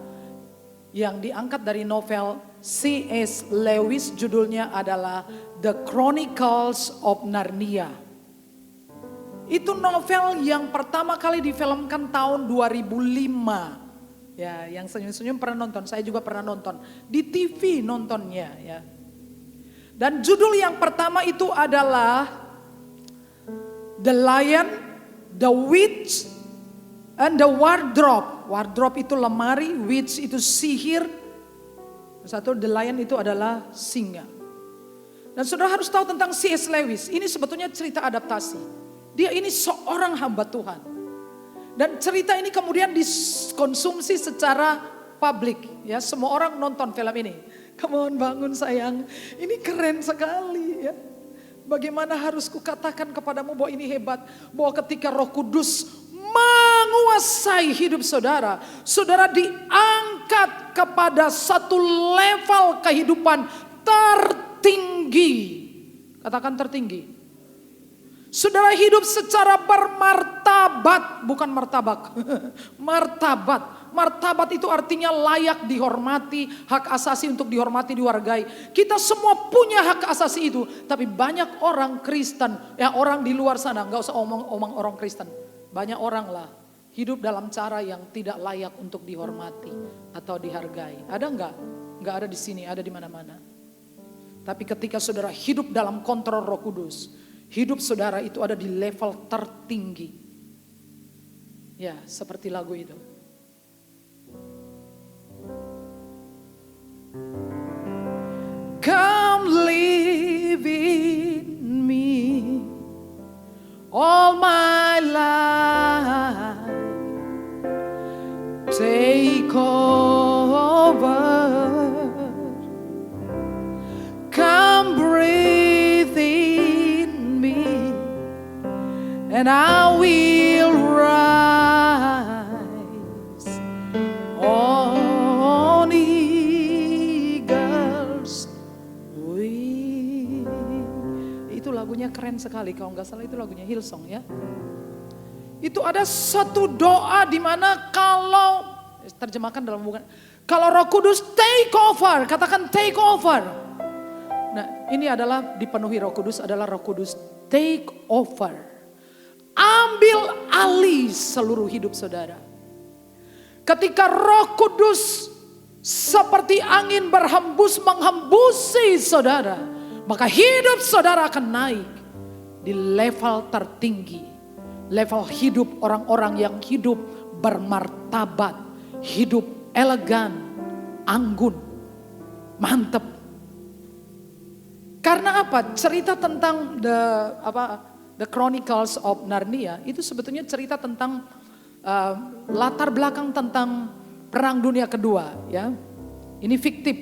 yang diangkat dari novel C.S. Lewis, judulnya adalah The Chronicles of Narnia. Itu novel yang pertama kali difilmkan tahun 2005. Ya, yang senyum-senyum pernah nonton, saya juga pernah nonton. Di TV nontonnya ya. Dan judul yang pertama itu adalah The Lion, The Witch, and the Wardrobe. Wardrobe itu lemari, witch itu sihir. Satu, the lion itu adalah singa. Dan saudara harus tahu tentang C.S. Lewis. Ini sebetulnya cerita adaptasi. Dia ini seorang hamba Tuhan. Dan cerita ini kemudian dikonsumsi secara publik. Ya, semua orang nonton film ini. Come on, bangun sayang. Ini keren sekali ya. Bagaimana harus kukatakan kepadamu bahwa ini hebat. Bahwa ketika Roh Kudus menguasai hidup saudara, saudara diangkat kepada satu level kehidupan tertinggi. Katakan tertinggi. Saudara hidup secara bermartabat, bukan martabak. Martabat. Martabat itu artinya layak dihormati, hak asasi untuk dihormati, dihargai. Kita semua punya hak asasi itu, tapi banyak orang Kristen, ya orang di luar sana, nggak usah omong orang Kristen. Banyak orang lah hidup dalam cara yang tidak layak untuk dihormati atau dihargai. Ada enggak? Enggak ada di sini, ada di mana-mana. Tapi ketika saudara hidup dalam kontrol Roh Kudus, hidup saudara itu ada di level tertinggi. Ya, seperti lagu itu. Come live in me. All my life, take over, come breathe in me, and I will rise on eagle's wing. Itu lagunya keren sekali, kalau nggak salah itu lagunya Hillsong ya. Itu ada satu doa di mana kalau Terjemahkan dalam hubungan. Kalau Roh Kudus take over, katakan take over. Nah, ini adalah dipenuhi Roh Kudus, adalah Roh Kudus take over. Ambil alih seluruh hidup saudara. Ketika Roh Kudus seperti angin berhembus menghembusi saudara, maka hidup saudara akan naik di level tertinggi. Level hidup orang-orang yang hidup bermartabat, hidup elegan, anggun, mantep. Karena apa? Cerita tentang The Chronicles of Narnia itu sebetulnya cerita tentang latar belakang tentang Perang Dunia Kedua, ya. Ini fiktif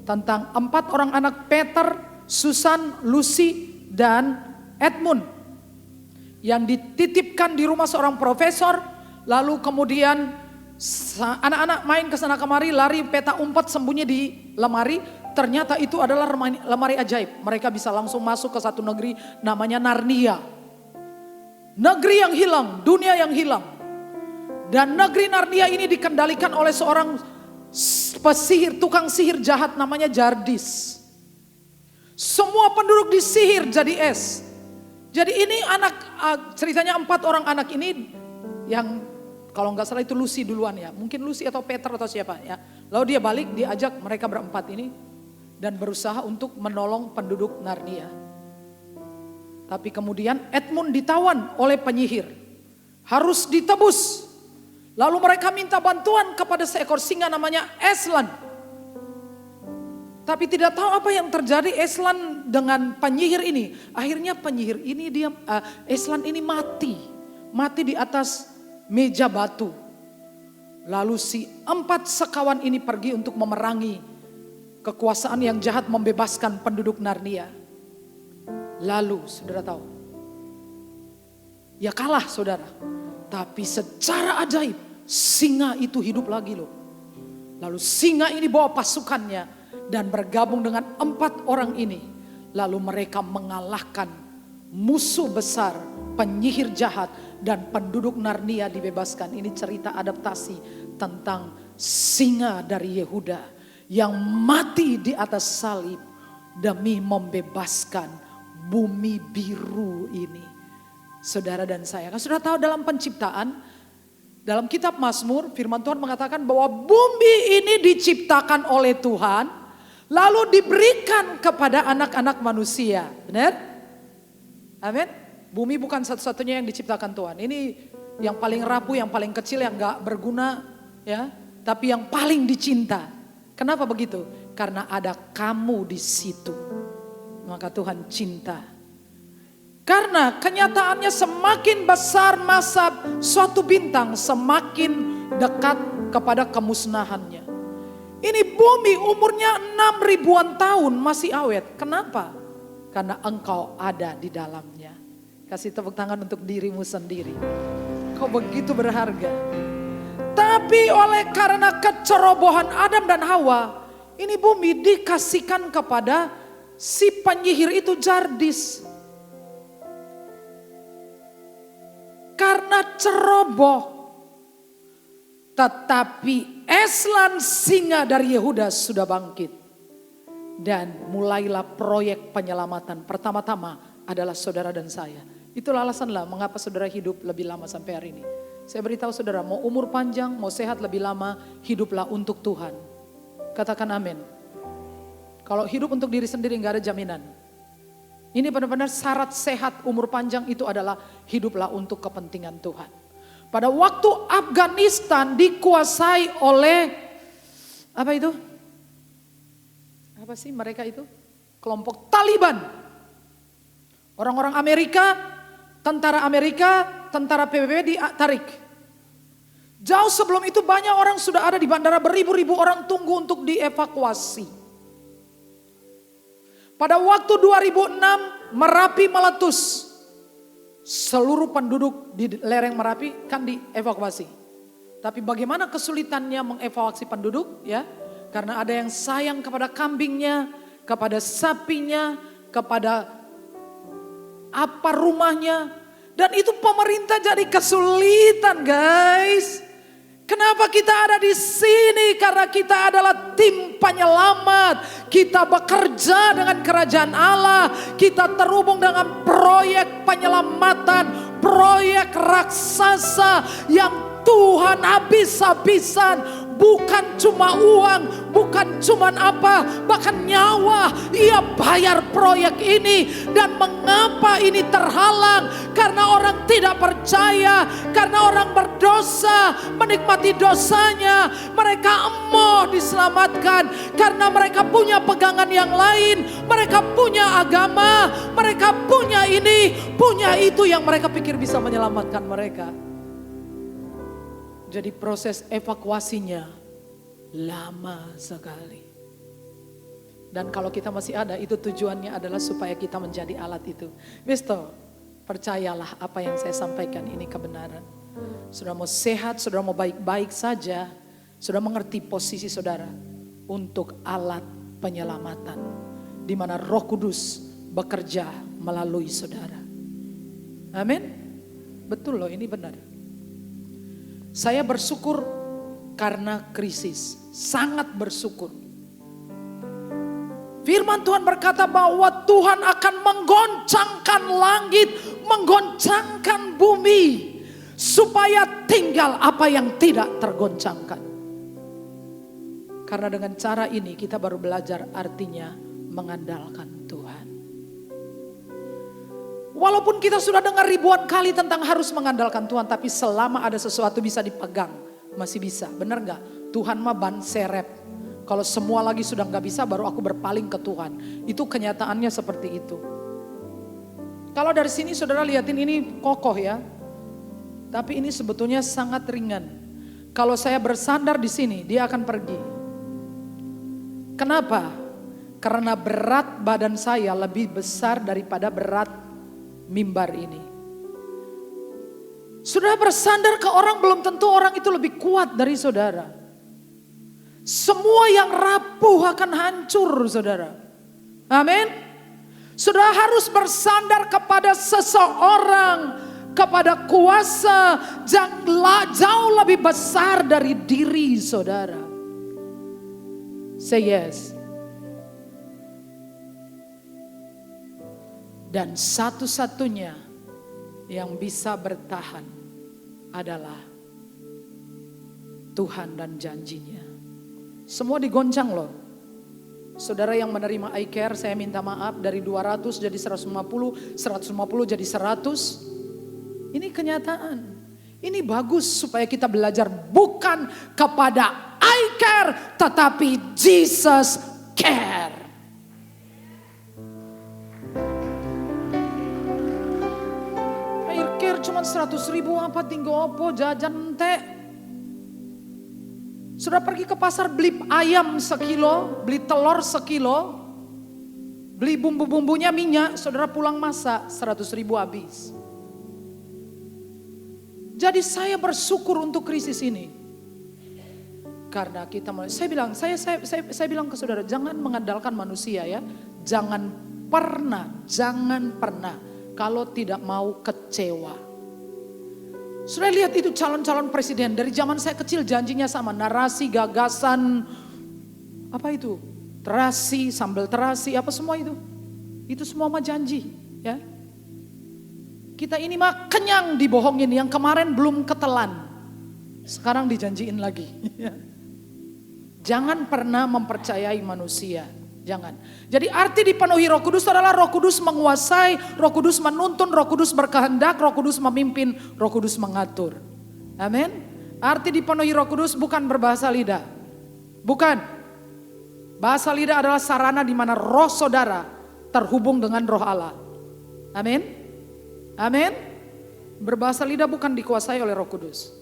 tentang 4 orang anak, Peter, Susan, Lucy, dan Edmund, yang dititipkan di rumah seorang profesor. Lalu kemudian anak-anak main ke sana kemari, lari peta umpet sembunyi di lemari. Ternyata itu adalah lemari ajaib. Mereka bisa langsung masuk ke satu negeri namanya Narnia. Negeri yang hilang, dunia yang hilang. Dan negeri Narnia ini dikendalikan oleh seorang pesihir, tukang sihir jahat namanya Jardis. Semua penduduk disihir jadi es. Jadi ini ceritanya 4 orang anak ini yang kalau nggak salah itu Lucy duluan ya. Mungkin Lucy atau Peter atau siapa ya. Lalu dia balik, diajak mereka berempat ini dan berusaha untuk menolong penduduk Narnia. Tapi kemudian Edmund ditawan oleh penyihir. Harus ditebus. Lalu mereka minta bantuan kepada seekor singa namanya Aslan. Tapi tidak tahu apa yang terjadi Aslan dengan penyihir ini. Akhirnya penyihir ini Aslan ini mati. Mati di atas meja batu. Lalu si 4 sekawan ini pergi untuk memerangi kekuasaan yang jahat, membebaskan penduduk Narnia. Lalu saudara tahu, ya kalah saudara. Tapi secara ajaib singa itu hidup lagi loh. Lalu singa ini bawa pasukannya dan bergabung dengan 4 orang ini. Lalu mereka mengalahkan musuh besar, penyihir jahat, dan penduduk Narnia dibebaskan. Ini cerita adaptasi tentang singa dari Yehuda yang mati di atas salib demi membebaskan bumi biru ini. Saudara dan saya, kan sudah tahu dalam penciptaan, dalam kitab Mazmur, firman Tuhan mengatakan bahwa bumi ini diciptakan oleh Tuhan, lalu diberikan kepada anak-anak manusia. Benar? Amin. Bumi bukan satu-satunya yang diciptakan Tuhan. Ini yang paling rapuh, yang paling kecil, yang gak berguna, ya. Tapi yang paling dicinta. Kenapa begitu? Karena ada kamu di situ. Maka Tuhan cinta. Karena kenyataannya semakin besar masa suatu bintang, semakin dekat kepada kemusnahannya. Ini bumi umurnya 6.000-an tahun masih awet. Kenapa? Karena engkau ada di dalamnya. Kasih tepuk tangan untuk dirimu sendiri. Kau begitu berharga. Tapi oleh karena kecerobohan Adam dan Hawa, ini bumi dikasihkan kepada si penyihir itu Jardis. Karena ceroboh. Tetapi Aslan singa dari Yehuda sudah bangkit. Dan mulailah proyek penyelamatan. Pertama-tama adalah saudara dan saya. Itulah alasanlah mengapa saudara hidup lebih lama sampai hari ini. Saya beritahu saudara, mau umur panjang, mau sehat lebih lama, hiduplah untuk Tuhan. Katakan amin. Kalau hidup untuk diri sendiri gak ada jaminan. Ini benar-benar syarat sehat umur panjang itu adalah hiduplah untuk kepentingan Tuhan. Pada waktu Afghanistan dikuasai oleh, apa itu? Apa sih mereka itu? Kelompok Taliban. Orang-orang Amerika, tentara PBB ditarik. Jauh sebelum itu banyak orang sudah ada di bandara, beribu-ribu orang tunggu untuk dievakuasi. Pada waktu 2006 Merapi meletus. Seluruh penduduk di lereng Merapi kan dievakuasi. Tapi bagaimana kesulitannya mengevakuasi penduduk ya? Karena ada yang sayang kepada kambingnya, kepada sapinya, kepada apa rumahnya. Dan itu pemerintah jadi kesulitan guys. Kenapa kita ada di sini? Karena kita adalah tim penyelamat. Kita bekerja dengan kerajaan Allah. Kita terhubung dengan proyek penyelamatan, proyek raksasa yang Tuhan habis-habisan. Bukan cuma uang, bukan cuma apa, bahkan nyawa. Ia bayar proyek ini. Dan mengapa ini terhalang? Karena orang tidak percaya, karena orang berdosa, menikmati dosanya. Mereka emoh diselamatkan karena mereka punya pegangan yang lain. Mereka punya agama, mereka punya ini, punya itu yang mereka pikir bisa menyelamatkan mereka. Jadi proses evakuasinya lama sekali. Dan kalau kita masih ada, itu tujuannya adalah supaya kita menjadi alat itu. Mister, percayalah apa yang saya sampaikan ini kebenaran. Saudara mau sehat, saudara mau baik-baik saja, saudara mengerti posisi saudara untuk alat penyelamatan. Di mana Roh Kudus bekerja melalui saudara. Amin. Betul loh, ini benar. Saya bersyukur karena krisis, sangat bersyukur. Firman Tuhan berkata bahwa Tuhan akan menggoncangkan langit, menggoncangkan bumi, supaya tinggal apa yang tidak tergoncangkan. Karena dengan cara ini kita baru belajar artinya mengandalkan Tuhan. Walaupun kita sudah dengar ribuan kali tentang harus mengandalkan Tuhan, tapi selama ada sesuatu bisa dipegang, masih bisa. Benar gak? Tuhan mah ban serep. Kalau semua lagi sudah gak bisa, baru aku berpaling ke Tuhan. Itu kenyataannya seperti itu. Kalau dari sini saudara lihatin ini kokoh ya. Tapi ini sebetulnya sangat ringan. Kalau saya bersandar di sini, dia akan pergi. Kenapa? Karena berat badan saya lebih besar daripada berat mimbar ini. Saudara bersandar ke orang, belum tentu orang itu lebih kuat dari saudara. Semua yang rapuh akan hancur saudara. Amin. Saudara harus bersandar kepada seseorang, kepada kuasa yang jauh lebih besar dari diri saudara. Say yes. Dan satu-satunya yang bisa bertahan adalah Tuhan dan janjinya. Semua digoncang loh. Saudara yang menerima iCare, saya minta maaf, dari 200 jadi 150, 150 jadi 100. Ini kenyataan. Ini bagus supaya kita belajar bukan kepada iCare, tetapi Jesus care. iCare cuma 100.000 apa tinggal opo jajan ente. Sudah pergi ke pasar beli ayam sekilo, beli telur sekilo, beli bumbu-bumbunya minyak, saudara pulang masak 100.000 habis. Jadi saya bersyukur untuk krisis ini. Karena kita, saya bilang ke saudara, jangan mengandalkan manusia ya. Jangan pernah kalau tidak mau kecewa. Sudah lihat itu calon-calon presiden dari zaman saya kecil janjinya sama, narasi, gagasan, apa itu, terasi, sambal terasi, apa semua itu semua mah janji, ya. Kita ini mah kenyang dibohongin, yang kemarin belum ketelan, sekarang dijanjiin lagi. Jangan pernah mempercayai manusia. Jangan. Jadi arti dipenuhi Roh Kudus adalah Roh Kudus menguasai, Roh Kudus menuntun, Roh Kudus berkehendak, Roh Kudus memimpin, Roh Kudus mengatur. Amin. Arti dipenuhi Roh Kudus bukan berbahasa lidah. Bukan. Bahasa lidah adalah sarana di mana roh saudara terhubung dengan Roh Allah. Amin. Amin. Berbahasa lidah bukan dikuasai oleh Roh Kudus.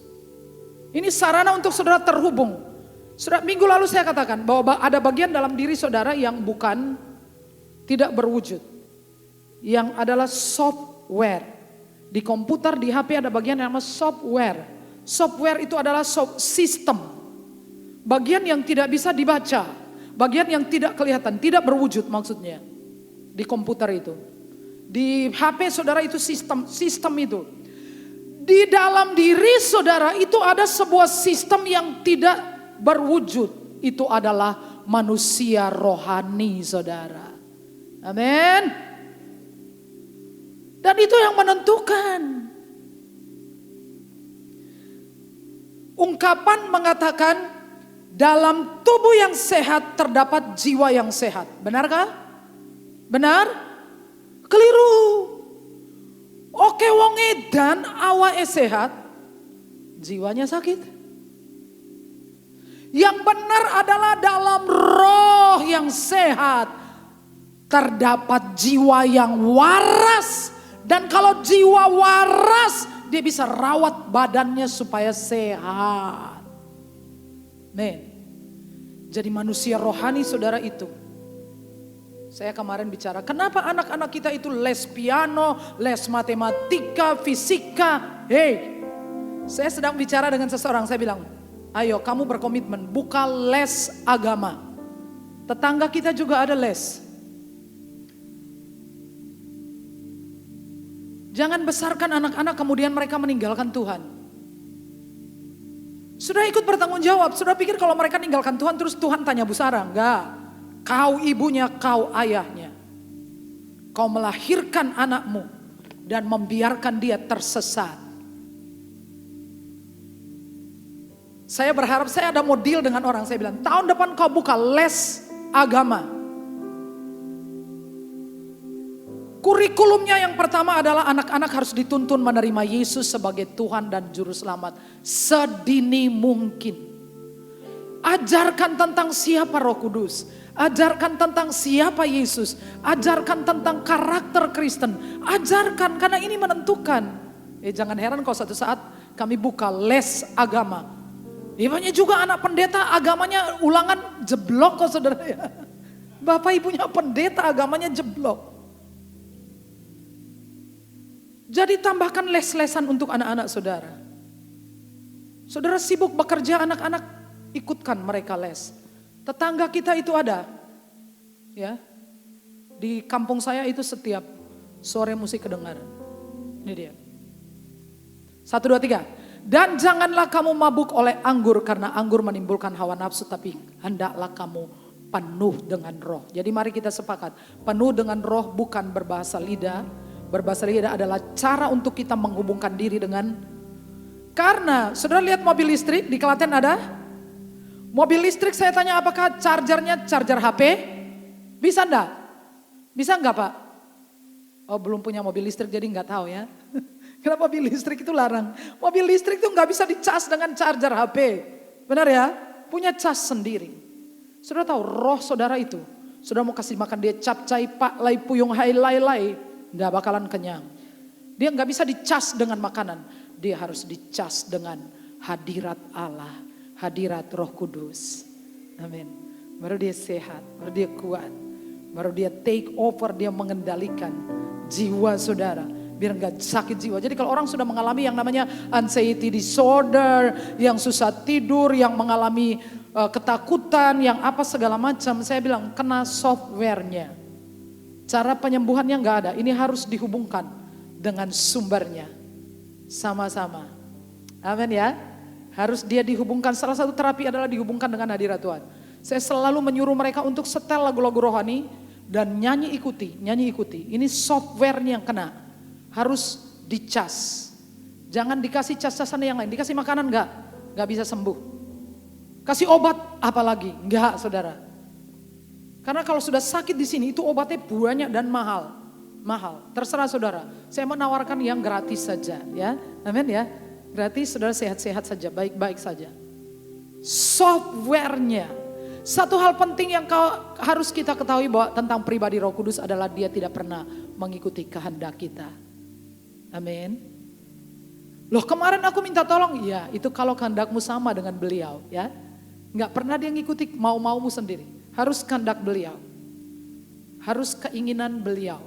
Ini sarana untuk saudara terhubung. Saudara, minggu lalu saya katakan bahwa ada bagian dalam diri saudara yang bukan tidak berwujud. Yang adalah software. Di komputer, di HP ada bagian yang namanya software. Software itu adalah sistem. Bagian yang tidak bisa dibaca. Bagian yang tidak kelihatan, tidak berwujud maksudnya. Di komputer itu. Di HP saudara itu sistem itu. Di dalam diri saudara itu ada sebuah sistem yang tidak berwujud. Itu adalah manusia rohani saudara. Amin. Dan itu yang menentukan. Ungkapan mengatakan dalam tubuh yang sehat terdapat jiwa yang sehat. Benarkah? Benar? Keliru. Oke wong edan awake sehat, jiwanya sakit. Yang benar adalah dalam roh yang sehat terdapat jiwa yang waras. Dan kalau jiwa waras, dia bisa rawat badannya supaya sehat. Nih, jadi manusia rohani saudara itu. Saya kemarin bicara, kenapa anak-anak kita itu les piano, les matematika, fisika. Hei, saya sedang bicara dengan seseorang, saya bilang, ayo kamu berkomitmen, buka les agama. Tetangga kita juga ada les. Jangan besarkan anak-anak kemudian mereka meninggalkan Tuhan. Sudah ikut bertanggung jawab, sudah pikir kalau mereka meninggalkan Tuhan terus Tuhan tanya Bu Sarah, enggak. Kau ibunya, kau ayahnya. Kau melahirkan anakmu dan membiarkan dia tersesat. Saya berharap saya ada mau deal dengan orang. Saya bilang, tahun depan kau buka les agama. Kurikulumnya yang pertama adalah anak-anak harus dituntun menerima Yesus sebagai Tuhan dan Juru Selamat sedini mungkin. Ajarkan tentang siapa Roh Kudus, ajarkan tentang siapa Yesus, ajarkan tentang karakter Kristen, ajarkan karena ini menentukan. Jangan heran kalau suatu saat kami buka les agama. Banyak juga anak pendeta agamanya ulangan jeblok kok saudara ya. Bapak ibunya pendeta agamanya jeblok. Jadi tambahkan les-lesan untuk anak-anak saudara. Saudara sibuk bekerja, anak-anak ikutkan mereka les. Tetangga kita itu ada. Ya. Di kampung saya itu setiap sore musik kedengaran. Ini dia. 1, 2, 3. Dan janganlah kamu mabuk oleh anggur karena anggur menimbulkan hawa nafsu, tapi hendaklah kamu penuh dengan roh. Jadi mari kita sepakat, penuh dengan roh bukan berbahasa lidah. Berbahasa lidah adalah cara untuk kita menghubungkan diri dengan, karena saudara lihat mobil listrik di Klaten ada? Mobil listrik saya tanya apakah chargernya charger HP? Bisa enggak? Bisa enggak Pak? Oh belum punya mobil listrik jadi enggak tahu ya. Kenapa mobil listrik itu larang? Mobil listrik itu enggak bisa dicas dengan charger HP. Benar ya? Punya cas sendiri. Saudara tahu roh saudara itu. Saudara mau kasih makan dia capcay pak lai puyung hai lai lai. Enggak bakalan kenyang. Dia enggak bisa dicas dengan makanan. Dia harus dicas dengan hadirat Allah. Hadirat Roh Kudus. Amin. Baru dia sehat, baru dia kuat. Baru dia take over, dia mengendalikan jiwa saudara. Biar enggak sakit jiwa. Jadi kalau orang sudah mengalami yang namanya anxiety disorder, yang susah tidur, yang mengalami ketakutan, yang apa segala macam. Saya bilang kena softwarenya. Cara penyembuhannya enggak ada. Ini harus dihubungkan dengan sumbernya. Sama-sama. Amin ya. Harus dia dihubungkan. Salah satu terapi adalah dihubungkan dengan hadirat Tuhan. Saya selalu menyuruh mereka untuk setel lagu-lagu rohani dan nyanyi ikuti. Ini softwarenya yang kena. Harus dicas. Jangan dikasih cas-casan yang lain. Dikasih makanan enggak bisa sembuh. Kasih obat apalagi? Enggak saudara. Karena kalau sudah sakit di sini itu obatnya banyak dan mahal. Terserah saudara. Saya menawarkan yang gratis saja ya. Amin ya. Gratis saudara sehat-sehat saja, baik-baik saja. Softwarenya. Satu hal penting yang harus kita ketahui bahwa tentang pribadi Roh Kudus adalah dia tidak pernah mengikuti kehendak kita. Amin. Loh kemarin aku minta tolong, ya itu kalau kehendakmu sama dengan beliau ya. Enggak pernah dia ngikuti mau-maumu sendiri. Harus kehendak beliau. Harus keinginan beliau.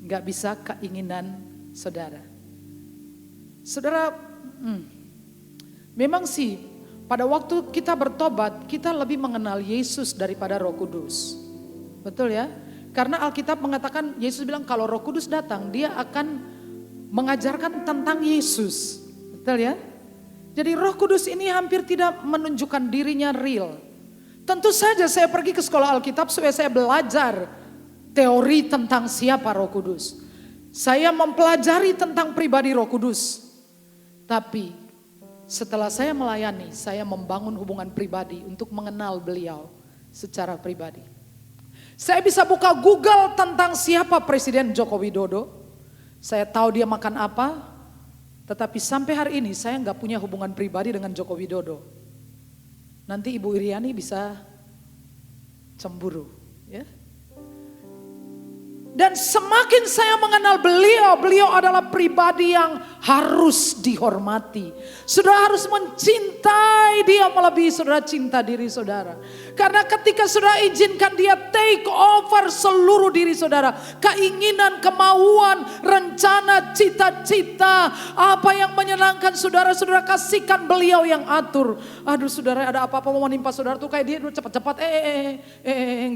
Enggak bisa keinginan saudara. Saudara, memang sih pada waktu kita bertobat, kita lebih mengenal Yesus daripada Roh Kudus. Betul ya? Karena Alkitab mengatakan, Yesus bilang kalau Roh Kudus datang, dia akan mengajarkan tentang Yesus. Betul ya? Jadi Roh Kudus ini hampir tidak menunjukkan dirinya real. Tentu saja saya pergi ke sekolah Alkitab supaya saya belajar teori tentang siapa Roh Kudus. Saya mempelajari tentang pribadi Roh Kudus. Tapi setelah saya melayani, saya membangun hubungan pribadi untuk mengenal beliau secara pribadi. Saya bisa buka Google tentang siapa Presiden Joko Widodo. Saya tahu dia makan apa. Tetapi sampai hari ini saya nggak punya hubungan pribadi dengan Joko Widodo. Nanti Ibu Iriani bisa cemburu, ya. Dan semakin saya mengenal beliau, beliau adalah pribadi yang harus dihormati. Saudara harus mencintai dia melebihi saudara cinta diri saudara. Karena ketika saudara izinkan dia take over seluruh diri saudara, keinginan, kemauan, rencana, cita-cita, apa yang menyenangkan saudara, saudara kasihkan beliau yang atur. Aduh saudara, ada apa-apa mau menimpa saudara tuh kayak dia cepat-cepat,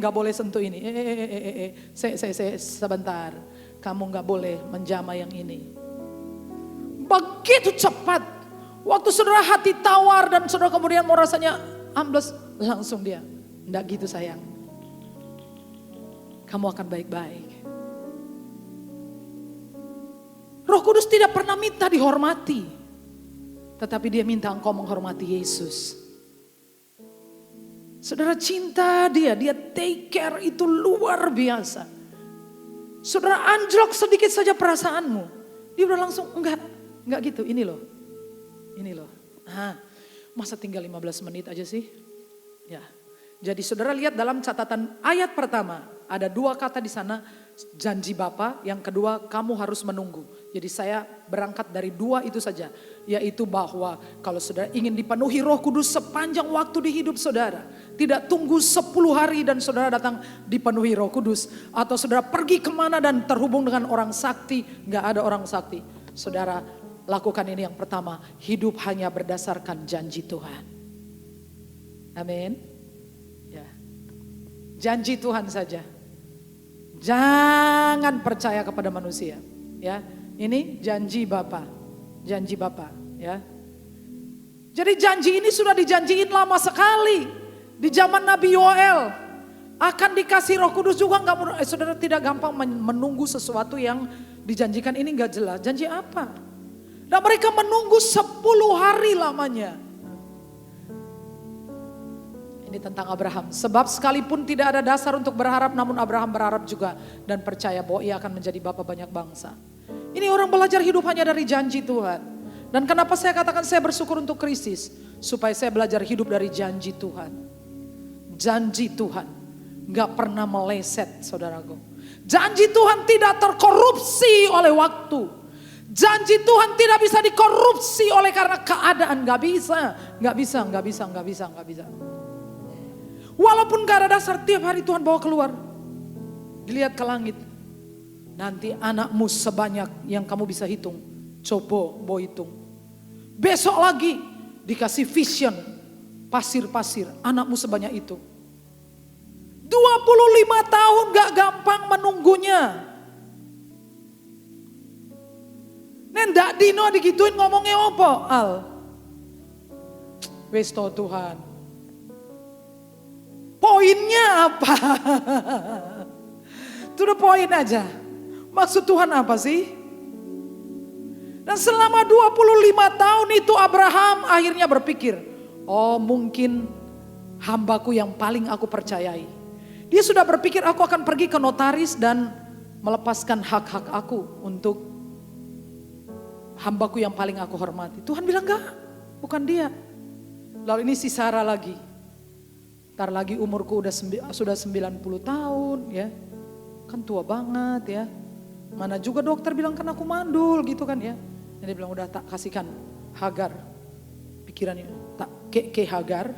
nggak boleh sentuh ini, saya sebentar, kamu nggak boleh menjamah yang ini. Begitu cepat, waktu saudara hati tawar dan saudara kemudian mau rasanya ambles, langsung dia, enggak gitu sayang, kamu akan baik-baik. Roh Kudus tidak pernah minta dihormati, tetapi dia minta engkau menghormati Yesus. Saudara cinta dia take care itu luar biasa. Saudara anjlok sedikit saja perasaanmu, dia udah langsung enggak gitu, ini loh. Masa tinggal 15 menit aja sih? Ya. Jadi saudara lihat dalam catatan ayat pertama, ada 2 kata di sana, janji Bapa, yang kedua kamu harus menunggu. Jadi saya berangkat dari 2 itu saja, yaitu bahwa kalau saudara ingin dipenuhi Roh Kudus sepanjang waktu di hidup saudara, tidak tunggu 10 hari dan saudara datang dipenuhi Roh Kudus, atau saudara pergi kemana dan terhubung dengan orang sakti, gak ada orang sakti. Saudara lakukan ini yang pertama, hidup hanya berdasarkan janji Tuhan. Amin. Ya. Janji Tuhan saja. Jangan percaya kepada manusia, ya. Ini janji Bapa. Janji Bapa, ya. Jadi janji ini sudah dijanjiin lama sekali. Di zaman Nabi Yoel akan dikasih Roh Kudus juga saudara tidak gampang menunggu sesuatu yang dijanjikan ini enggak jelas. Janji apa? Dan mereka menunggu 10 hari lamanya. Ini tentang Abraham. Sebab sekalipun tidak ada dasar untuk berharap, namun Abraham berharap juga dan percaya bahwa ia akan menjadi bapa banyak bangsa. Ini orang belajar hidup hanya dari janji Tuhan. Dan kenapa saya katakan saya bersyukur untuk krisis? Supaya saya belajar hidup dari janji Tuhan. Janji Tuhan gak pernah meleset, saudaraku. Janji Tuhan tidak terkorupsi oleh waktu. Janji Tuhan tidak bisa dikorupsi oleh karena keadaan. Gak bisa. Walaupun gak ada dasar, tiap hari Tuhan bawa keluar. Dilihat ke langit. Nanti anakmu sebanyak yang kamu bisa hitung. Coba mau hitung. Besok lagi dikasih vision. Pasir-pasir, anakmu sebanyak itu. 25 tahun gak gampang menunggunya. Nendak Dino digituin ngomongnya apa? Al. Wes toh Tuhan. Poinnya apa? To the point aja. Maksud Tuhan apa sih? Dan selama 25 tahun itu Abraham akhirnya berpikir, oh mungkin hambaku yang paling aku percayai. Dia sudah berpikir aku akan pergi ke notaris dan melepaskan hak-hak aku untuk hambaku yang paling aku hormati. Tuhan bilang enggak, bukan dia. Lalu ini si Sarah lagi. Ntar lagi umurku sudah 90 tahun ya. Kan tua banget ya. Mana juga dokter bilang kan aku mandul gitu kan ya. Dan dia bilang udah tak kasihkan Hagar. Pikirannya tak ke Hagar.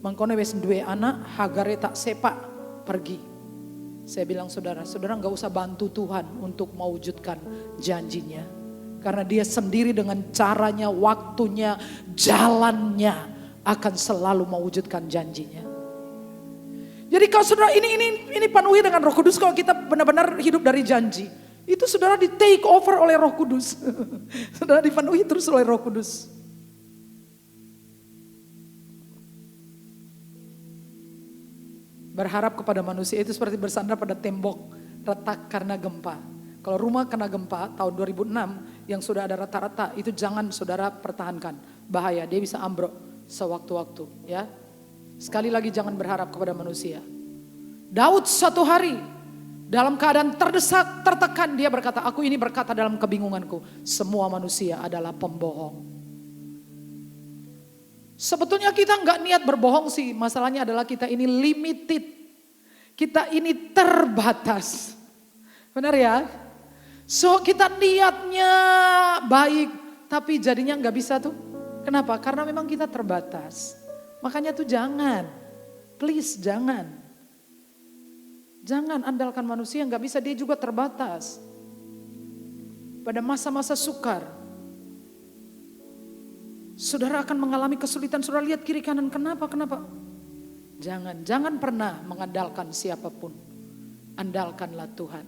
Mangkone wes duwe anak, Hagare tak sepak pergi. Saya bilang saudara gak usah bantu Tuhan untuk mewujudkan janjinya. Karena dia sendiri dengan caranya, waktunya, jalannya akan selalu mewujudkan janjinya. Jadi kalau saudara ini penuhi dengan Roh Kudus kalau kita benar-benar hidup dari janji. Itu saudara di take over oleh Roh Kudus. Saudara dipenuhi terus oleh Roh Kudus. Berharap kepada manusia itu seperti bersandar pada tembok retak karena gempa. Kalau rumah kena gempa tahun 2006 yang sudah ada rata-rata, itu jangan saudara pertahankan. Bahaya, dia bisa ambruk sewaktu-waktu, ya. Sekali lagi jangan berharap kepada manusia. Daud suatu hari dalam keadaan terdesak, tertekan, dia berkata, aku ini berkata dalam kebingunganku, semua manusia adalah pembohong. Sebetulnya kita nggak niat berbohong sih, masalahnya adalah kita ini limited. Kita ini terbatas. Benar ya? So kita niatnya baik, tapi jadinya nggak bisa tuh. Kenapa? Karena memang kita terbatas. Makanya tuh jangan, please jangan. Jangan andalkan manusia, nggak bisa, dia juga terbatas. Pada masa-masa sukar, saudara akan mengalami kesulitan, saudara lihat kiri kanan, kenapa? Jangan pernah mengandalkan siapapun. Andalkanlah Tuhan.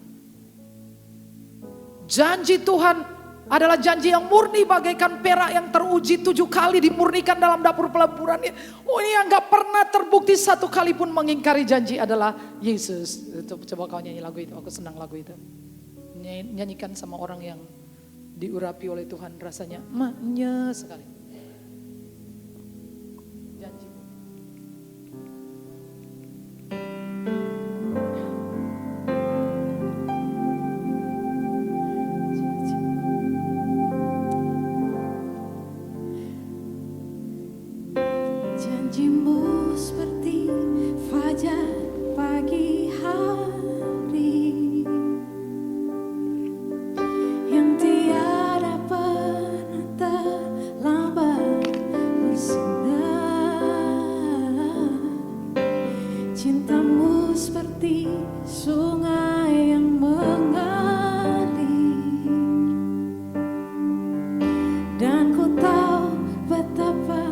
Janji Tuhan adalah janji yang murni bagaikan perak yang teruji 7 kali dimurnikan dalam dapur peleburannya. Oh, ini yang gak pernah terbukti 1 kali pun mengingkari janji adalah Yesus. Coba kau nyanyi lagu itu, aku senang lagu itu. Nyanyikan sama orang yang diurapi oleh Tuhan, rasanya maknya sekali. Janji. Janjimu seperti fajar pagi hari yang tiada pernah terlambat bersinar. Cintamu seperti sungai yang mengalir dan ku tahu betapa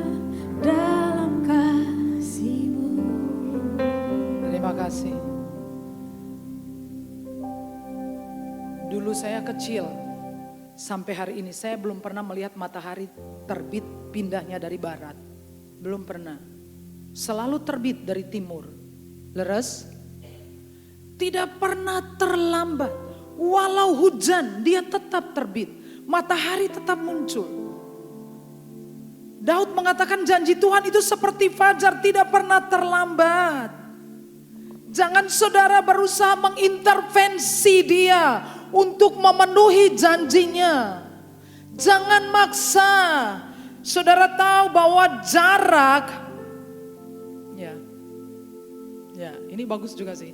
dalam kasih-Mu. Terima kasih. Dulu saya kecil, sampai hari ini saya belum pernah melihat matahari terbit pindahnya dari barat. Belum pernah. Selalu terbit dari timur. Leres? Tidak pernah terlambat. Walau hujan, dia tetap terbit. Matahari tetap muncul. Daud mengatakan janji Tuhan itu seperti fajar, tidak pernah terlambat. Jangan saudara berusaha mengintervensi dia untuk memenuhi janjinya. Jangan maksa. Saudara tahu bahwa jarak, ya ini bagus juga sih.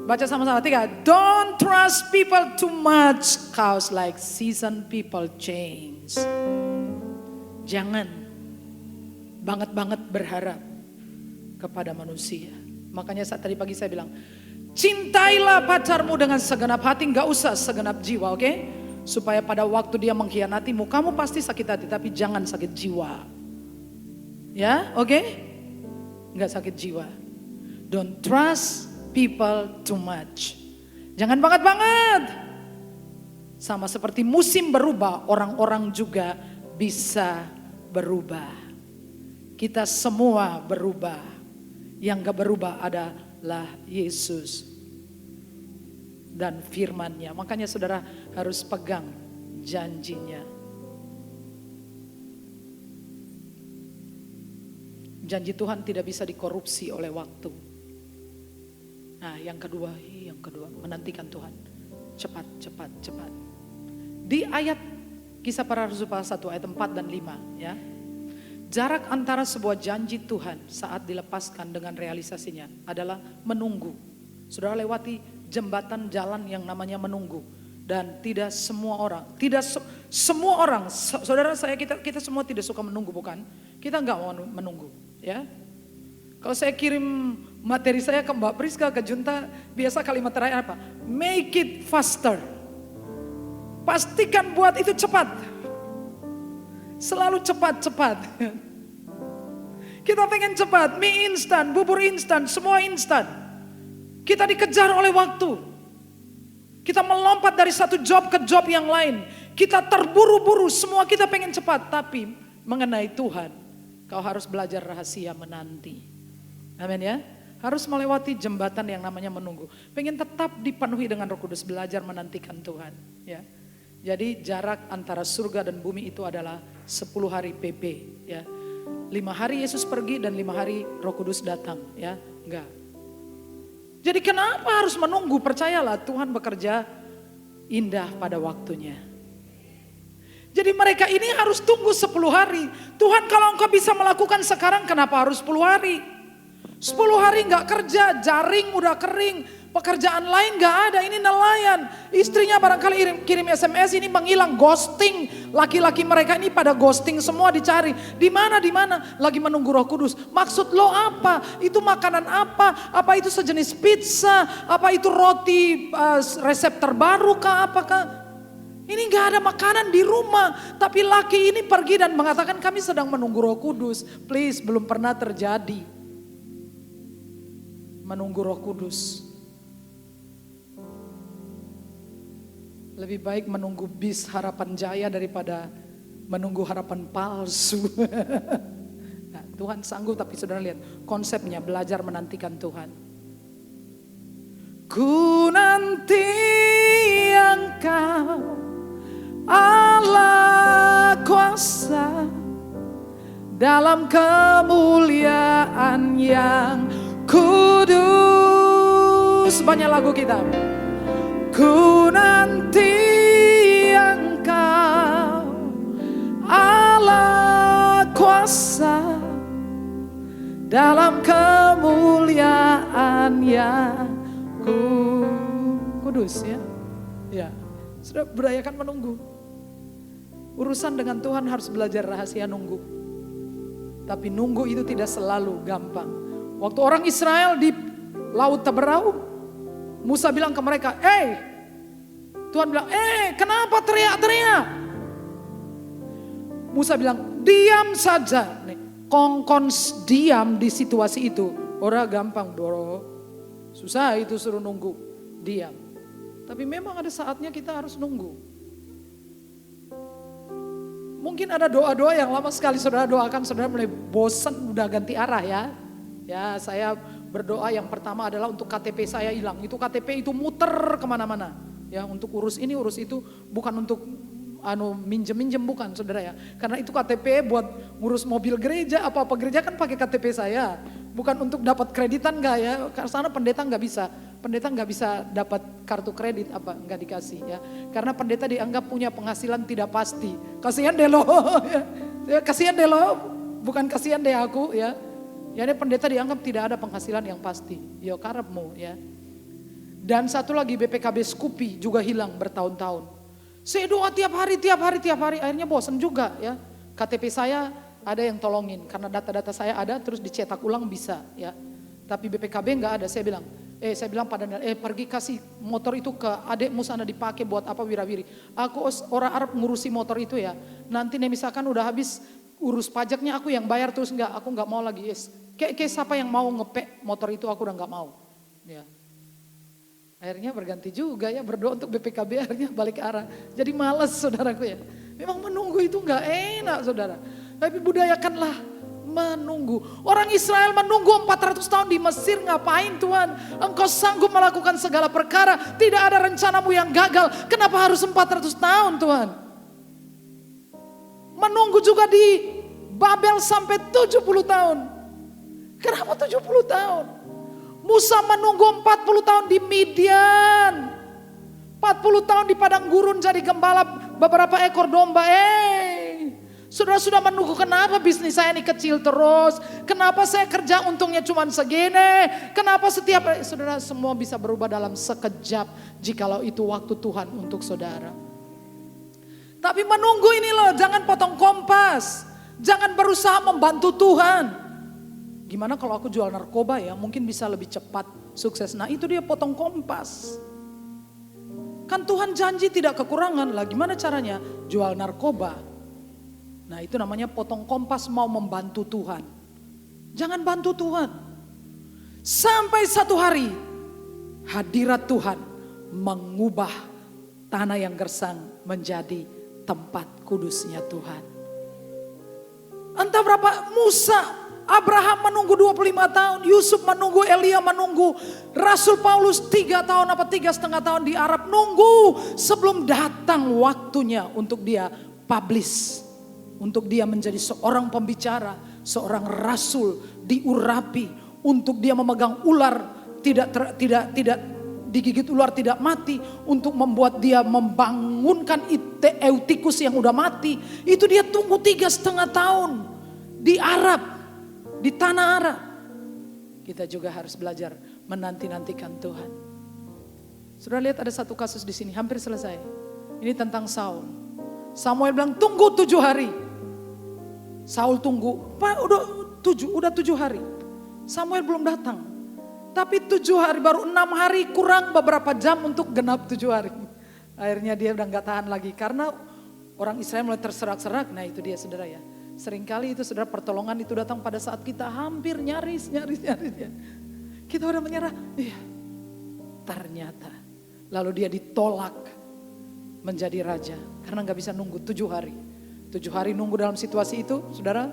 Baca sama-sama, 3. Don't trust people too much, cause like season people change. Jangan banget berharap kepada manusia. Makanya saat tadi pagi saya bilang, cintailah pacarmu dengan segenap hati, gak usah segenap jiwa, oke? Supaya pada waktu dia mengkhianatimu, kamu pasti sakit hati, tapi jangan sakit jiwa. Ya, oke? Gak sakit jiwa. Don't trust people too much. Jangan banget. Sama seperti musim berubah, orang-orang juga bisa berubah. Kita semua berubah. Yang gak berubah adalah Yesus dan firman-Nya. Makanya saudara harus pegang janjinya. Janji Tuhan tidak bisa dikorupsi oleh waktu. Nah, yang kedua, menantikan Tuhan. Cepat. Di ayat Kisah Para Rasul pasal 1 ayat 4 dan 5 ya. Jarak antara sebuah janji Tuhan saat dilepaskan dengan realisasinya adalah menunggu. Saudara lewati jembatan jalan yang namanya menunggu. Dan tidak semua orang, saudara kita semua tidak suka menunggu, bukan? Kita enggak mau menunggu, ya. Kalau saya kirim materi saya ke Mbak Priska, ke Junta, biasa kalimat terakhir apa? Make it faster. Pastikan buat itu cepat. Selalu cepat. Kita pengen cepat, mie instan, bubur instan, semua instan. Kita dikejar oleh waktu. Kita melompat dari satu job ke job yang lain. Kita terburu-buru, semua kita pengen cepat. Tapi mengenai Tuhan, kau harus belajar rahasia menanti. Amin ya. Harus melewati jembatan yang namanya menunggu. Pengen tetap dipenuhi dengan Roh Kudus, belajar menantikan Tuhan. Ya. Jadi jarak antara surga dan bumi itu adalah 10 hari PP. Ya. 5 hari Yesus pergi dan 5 hari Roh Kudus datang. Ya, enggak. Jadi kenapa harus menunggu? Percayalah Tuhan bekerja indah pada waktunya. Jadi mereka ini harus tunggu 10 hari. Tuhan kalau engkau bisa melakukan sekarang kenapa harus 10 hari? 10 hari gak kerja, jaring udah kering. Pekerjaan lain gak ada, ini nelayan. Istrinya barangkali kirim SMS ini menghilang, ghosting. Laki-laki mereka ini pada ghosting semua dicari. Di mana? Lagi menunggu Roh Kudus. Maksud lo apa? Itu makanan apa? Apa itu sejenis pizza? Apa itu roti resep terbaru kah? Apakah? Ini gak ada makanan di rumah. Tapi laki ini pergi dan mengatakan kami sedang menunggu Roh Kudus. Please, belum pernah terjadi. Menunggu Roh Kudus. Lebih baik menunggu bis harapan jaya daripada menunggu harapan palsu. Nah, Tuhan sanggup, tapi saudara lihat konsepnya, belajar menantikan Tuhan. Ku nanti Engkau Allah kuasa dalam kemuliaan yang kudus. Banyak lagu kita. Ku nanti Engkau Allah kuasa dalam kemuliaan yang kudus ya. Ya, sudah berdayakan menunggu. Urusan dengan Tuhan harus belajar rahasia nunggu. Tapi nunggu itu tidak selalu gampang. Waktu orang Israel di Laut Teberau, Musa bilang ke mereka, Tuhan bilang, kenapa teriak-teriak? Musa bilang, diam saja. Nih, kongkon diam di situasi itu. Orang gampang, bro. Susah itu suruh nunggu, diam. Tapi memang ada saatnya kita harus nunggu. Mungkin ada doa-doa yang lama sekali saudara doakan, saudara mulai bosan, udah ganti arah ya. Ya, saya berdoa yang pertama adalah untuk KTP saya hilang. Itu KTP itu muter kemana-mana. Ya, untuk urus ini, urus itu. Bukan untuk minjem-minjem, bukan saudara ya. Karena itu KTP buat ngurus mobil gereja, apa-apa gereja kan pakai KTP saya. Bukan untuk dapat kreditan enggak ya. Karena pendeta enggak bisa. Pendeta enggak bisa dapat kartu kredit, enggak dikasih ya. Karena pendeta dianggap punya penghasilan tidak pasti. Kasihan deh lo. Ya, kasihan deh lo. Bukan kasihan deh aku ya. Ya, ini pendeta dianggap tidak ada penghasilan yang pasti. Ya karepmu ya. Dan satu lagi BPKB Skupi juga hilang bertahun-tahun. Saya doa tiap hari. Akhirnya bosan juga ya. KTP saya ada yang tolongin. Karena data-data saya ada terus dicetak ulang bisa ya. Tapi BPKB enggak ada. Saya bilang pada Daniel, pergi kasih motor itu ke adekmu sana dipakai buat apa wirawiri. Aku orang Arab ngurusi motor itu ya. Nanti nih misalkan udah habis urus pajaknya aku yang bayar terus aku enggak mau lagi. Kayak siapa yang mau ngepek motor itu aku udah enggak mau. Ya. Akhirnya berganti juga ya, berdoa untuk BPKB akhirnya balik arah. Jadi malas saudaraku ya. Memang menunggu itu enggak enak saudara. Tapi budayakanlah menunggu. Orang Israel menunggu 400 tahun di Mesir, ngapain Tuhan? Engkau sanggup melakukan segala perkara. Tidak ada rencanamu yang gagal. Kenapa harus 400 tahun Tuhan? Menunggu juga di Babel sampai 70 tahun. Kenapa 70 tahun? Musa menunggu 40 tahun di Midian. 40 tahun di padang gurun jadi gembala beberapa ekor domba. Saudara sudah menunggu, kenapa bisnis saya ini kecil terus? Kenapa saya kerja untungnya cuma segini? Kenapa saudara semua bisa berubah dalam sekejap jikalau itu waktu Tuhan untuk saudara. Tapi menunggu ini loh, jangan potong kompas. Jangan berusaha membantu Tuhan. Gimana kalau aku jual narkoba ya, mungkin bisa lebih cepat sukses. Nah itu dia potong kompas. Kan Tuhan janji tidak kekurangan lah, gimana caranya? Jual narkoba. Nah itu namanya potong kompas mau membantu Tuhan. Jangan bantu Tuhan. Sampai satu hari hadirat Tuhan mengubah tanah yang gersang menjadi tempat kudusnya Tuhan. Entah berapa, Musa, Abraham menunggu 25 tahun, Yusuf menunggu, Elia menunggu, Rasul Paulus 3 tahun apa 3,5 tahun di Arab nunggu sebelum datang waktunya untuk dia publish, untuk dia menjadi seorang pembicara, seorang rasul diurapi, untuk dia memegang ular tidak digigit ular tidak mati, untuk membuat dia membangunkan Eutikus yang udah mati. Itu dia tunggu 3,5 tahun di Arab, di tanah Arab. Kita juga harus belajar menanti-nantikan Tuhan. Sudah lihat ada satu kasus di sini, hampir selesai. Ini tentang Saul. Samuel bilang tunggu 7 hari. Saul tunggu, Pak udah 7 hari. Samuel belum datang. Tapi 7 hari, baru 6 hari kurang beberapa jam untuk genap 7 hari. Akhirnya dia udah gak tahan lagi karena orang Israel mulai terserak-serak. Nah itu dia saudara ya. Seringkali itu saudara, pertolongan itu datang pada saat kita hampir nyaris ya. Kita udah menyerah. Iya. Ternyata. Lalu dia ditolak menjadi raja. Karena gak bisa nunggu 7 hari. 7 hari nunggu dalam situasi itu saudara.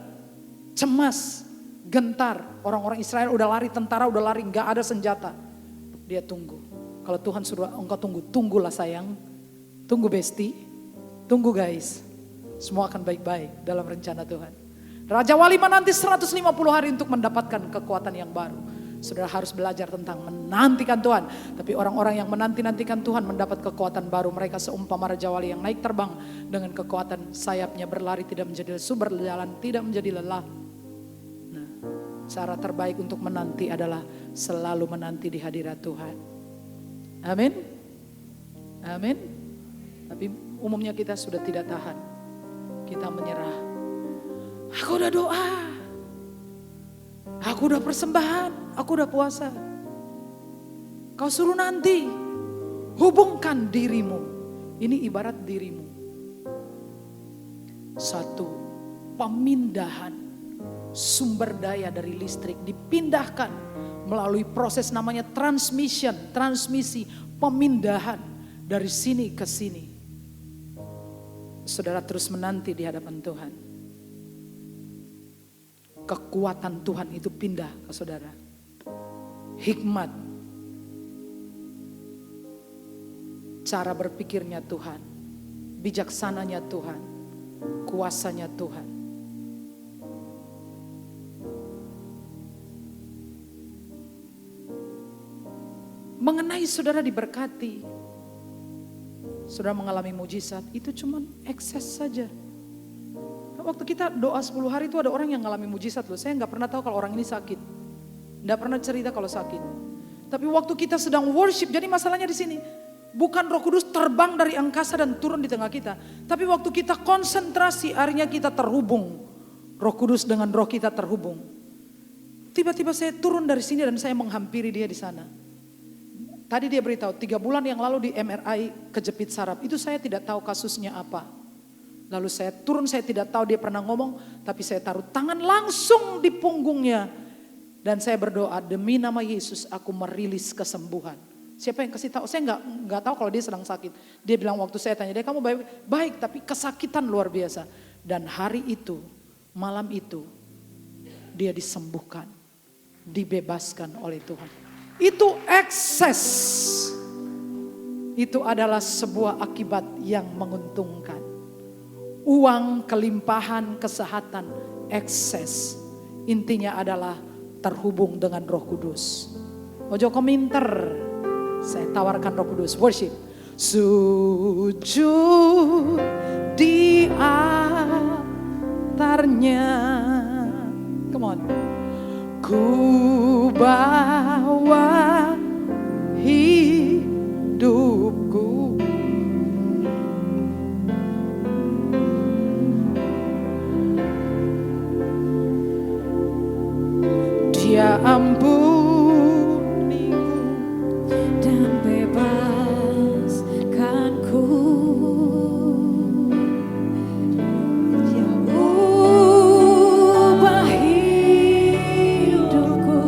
Cemas, gentar. Orang-orang Israel udah lari, tentara udah lari, gak ada senjata. Dia tunggu. Kalau Tuhan suruh engkau tunggu, tunggulah sayang. Tunggu besti. Tunggu guys. Semua akan baik-baik dalam rencana Tuhan. Raja Wali menanti 150 hari untuk mendapatkan kekuatan yang baru. Saudara harus belajar tentang menantikan Tuhan. Tapi orang-orang yang menanti-nantikan Tuhan mendapat kekuatan baru. Mereka seumpama Raja Wali yang naik terbang dengan kekuatan sayapnya, berlari tidak menjadi lesu, berjalan tidak menjadi lelah. Nah, cara terbaik untuk menanti adalah selalu menanti di hadirat Tuhan. Amin. Amin. Tapi umumnya kita sudah tidak tahan. Kita menyerah. Aku udah doa. Aku udah persembahan. Aku udah puasa. Kau suruh nanti. Hubungkan dirimu. Ini ibarat dirimu. Satu, pemindahan sumber daya dari listrik dipindahkan melalui proses namanya transmisi, pemindahan dari sini ke sini. Saudara terus menanti di hadapan Tuhan. Kekuatan Tuhan itu pindah ke saudara. Hikmat. Cara berpikirnya Tuhan. Bijaksananya Tuhan. Kuasanya Tuhan. Mengenai saudara diberkati. Saudara mengalami mujizat, itu cuma ekses saja. Waktu kita doa 10 hari itu ada orang yang mengalami mujizat loh. Saya gak pernah tahu kalau orang ini sakit. Gak pernah cerita kalau sakit. Tapi waktu kita sedang worship, jadi masalahnya di sini. Bukan Roh Kudus terbang dari angkasa dan turun di tengah kita. Tapi waktu kita konsentrasi, akhirnya kita terhubung. Roh Kudus dengan roh kita terhubung. Tiba-tiba saya turun dari sini dan saya menghampiri dia di sana. Tadi dia beritahu 3 bulan yang lalu di MRI kejepit saraf. Itu saya tidak tahu kasusnya apa. Lalu saya turun, saya tidak tahu dia pernah ngomong. Tapi saya taruh tangan langsung di punggungnya. Dan saya berdoa, demi nama Yesus aku merilis kesembuhan. Siapa yang kasih tahu? Saya nggak tahu kalau dia sedang sakit. Dia bilang waktu saya tanya dia, kamu baik tapi kesakitan luar biasa. Dan hari itu, malam itu dia disembuhkan, dibebaskan oleh Tuhan. Itu ekses. Itu adalah sebuah akibat yang menguntungkan. Uang, kelimpahan, kesehatan, ekses. Intinya adalah terhubung dengan Roh Kudus. Ojo kominter. Saya tawarkan Roh Kudus, worship. Sujud di altarnya. Come on. Ku bawa hidupku. Dia ampuniku dan bebaskanku. Dia ubah hidupku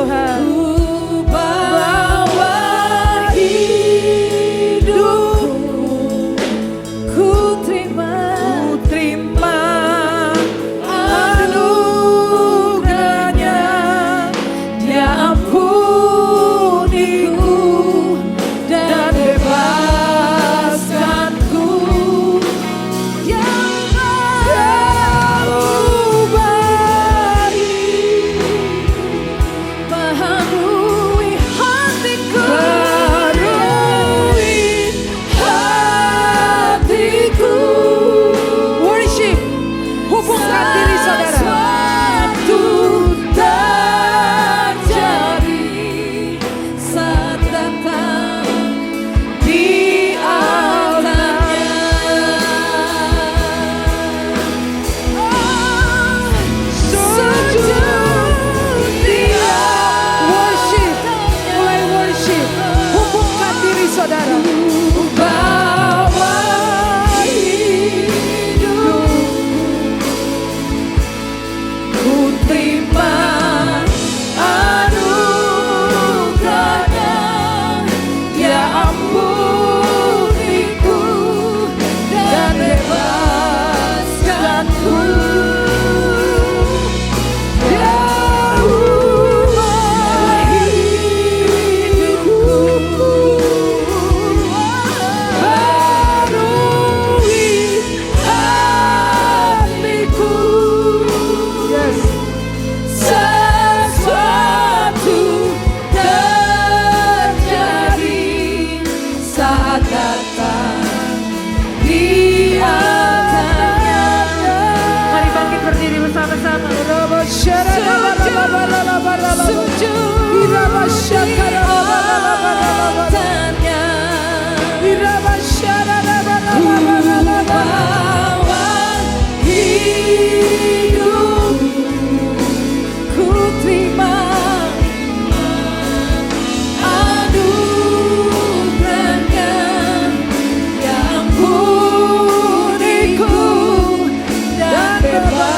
Tuhan. Ku bawa hidupku, ku terima anugerahnya. Dia ampuniku dan bebaskanku. Yang baharui hatiku, worship, hubungkan diri saudara. Sesuatu terjadi saat datang di altarnya. Sujud dia, Worship, mulai worship, hubungkan diri saudara. bawa hidup, ku terima anugerahnya. Dia ampuniku dan bebaskanku. Dia ubah hidupku, barui hatiku. Yes. Sesuatu terjadi saat datang di altarnya. Mari bangkit berdiri bersama-sama. Sujud di altarnya. Ku bawa hidup, ku terima anugerahnya. Dia ampuniku dan bebaskanku.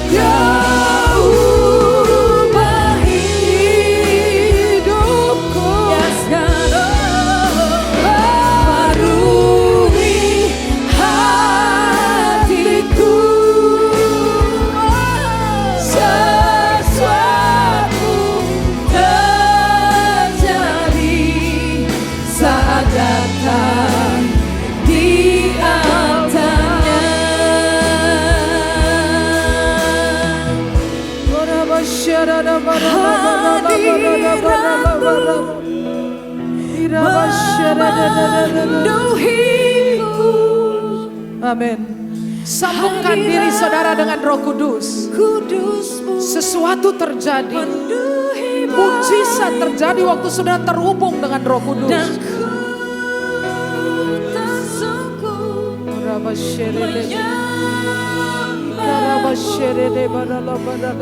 Dia ubah hidupku, barui hatiku. Sesuatu terjadi saat datang di altarnya. Memenuhiku, Amin. Sambungkan diri saudara dengan Roh Kudus. kudusmu Sesuatu terjadi. penuhi Mujizat terjadi waktu saudara terhubung dengan Roh Kudus. dan ku tersungkur menyembahmu.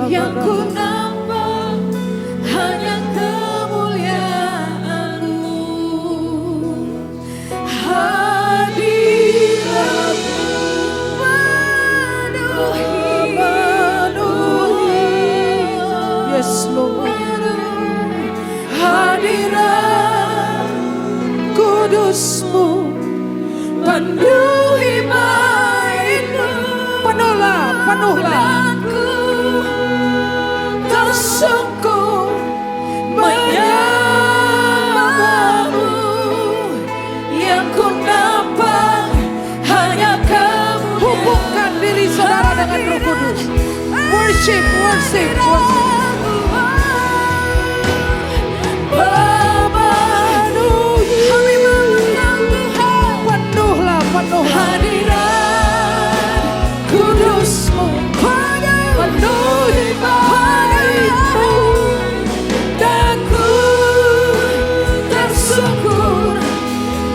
Yang ku nampak hanya kemuliaan-Mu. Hadirat-Mu menuhi. Yes, Lord. Hadirat Kudus-Mu penuhi baitmu. Penuhlah. Aku tersungkur menyembahmu. Yang ku nampak hanya kemuliaan. Hubungkan diri saudara dengan Roh Kudus. Worship, worship, worship. Penuhlah, penuhlah. Hadirat Kudus-Mu penuhi baitmu. Dan ku tersungkur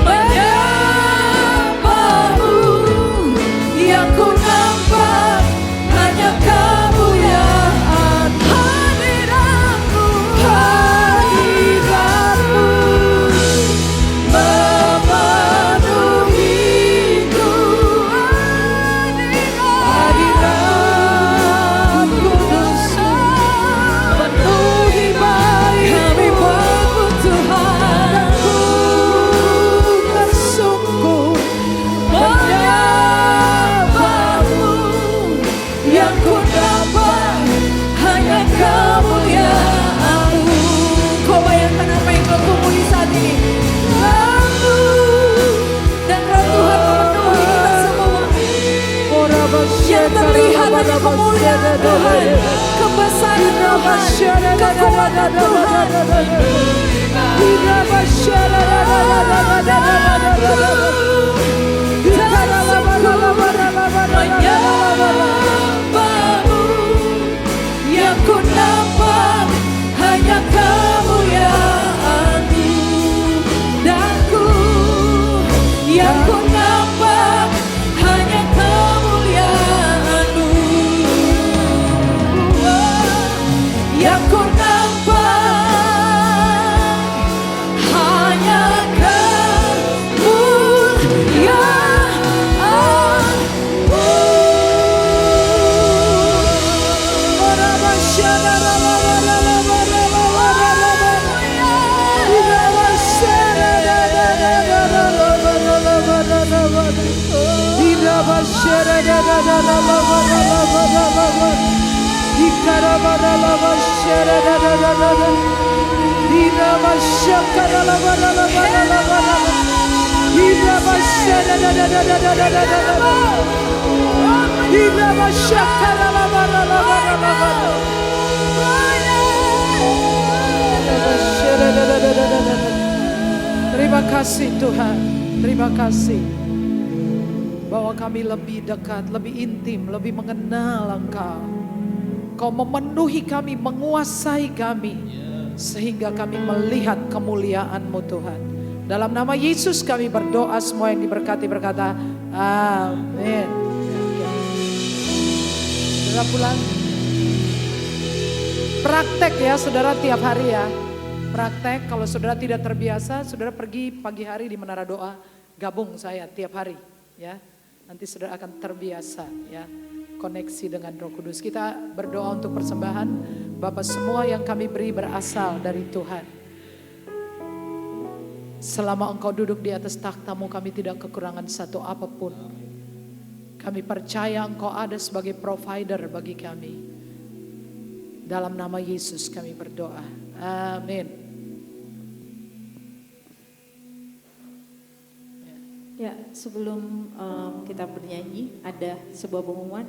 menyembahmu. Yang ku nampak hanya kemuliaan. hanya kemuliaan Tuhan, kebesaran Tuhan, kekuatan Tuhan. Menyembahmu, yang ku nampak hanya kemuliaan-Mu, dan yang ku nampak hanya kemuliaan-Mu, yang ku nampak hanya Terima kasih Tuhan, terima kasih bahwa kami lebih dekat, lebih intim, lebih mengenal Engkau. Kau memenuhi kami, menguasai kami, sehingga kami melihat kemuliaan-Mu Tuhan. Dalam nama Yesus kami berdoa, semua yang diberkati berkata amin. Saudara pulang. Praktek ya saudara tiap hari ya. Praktek, kalau saudara tidak terbiasa, saudara pergi pagi hari di Menara Doa, gabung saya tiap hari ya. Nanti saudara akan terbiasa ya, koneksi dengan Roh Kudus. Kita berdoa untuk persembahan. Bapak, semua yang kami beri berasal dari Tuhan. Selama Engkau duduk di atas takhta-Mu, kami tidak kekurangan satu apapun. Kami percaya Engkau ada sebagai provider bagi kami. Dalam nama Yesus kami berdoa. Amin. Ya, sebelum kita bernyanyi, ada sebuah pengumuman.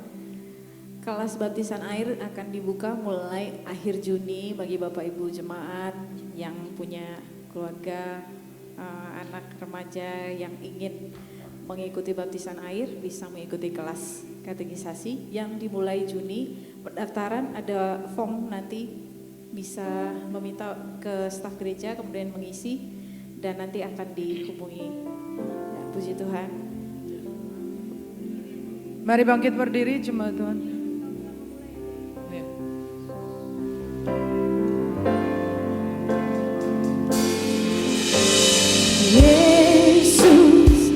Kelas baptisan air akan dibuka mulai akhir Juni bagi Bapak Ibu jemaat yang punya keluarga, anak remaja yang ingin mengikuti baptisan air, bisa mengikuti kelas katekisasi yang dimulai Juni. Pendaftaran ada form, nanti bisa meminta ke staf gereja kemudian mengisi dan nanti akan dihubungi. Ya, puji Tuhan. Mari bangkit berdiri jemaat Tuhan. Yesus,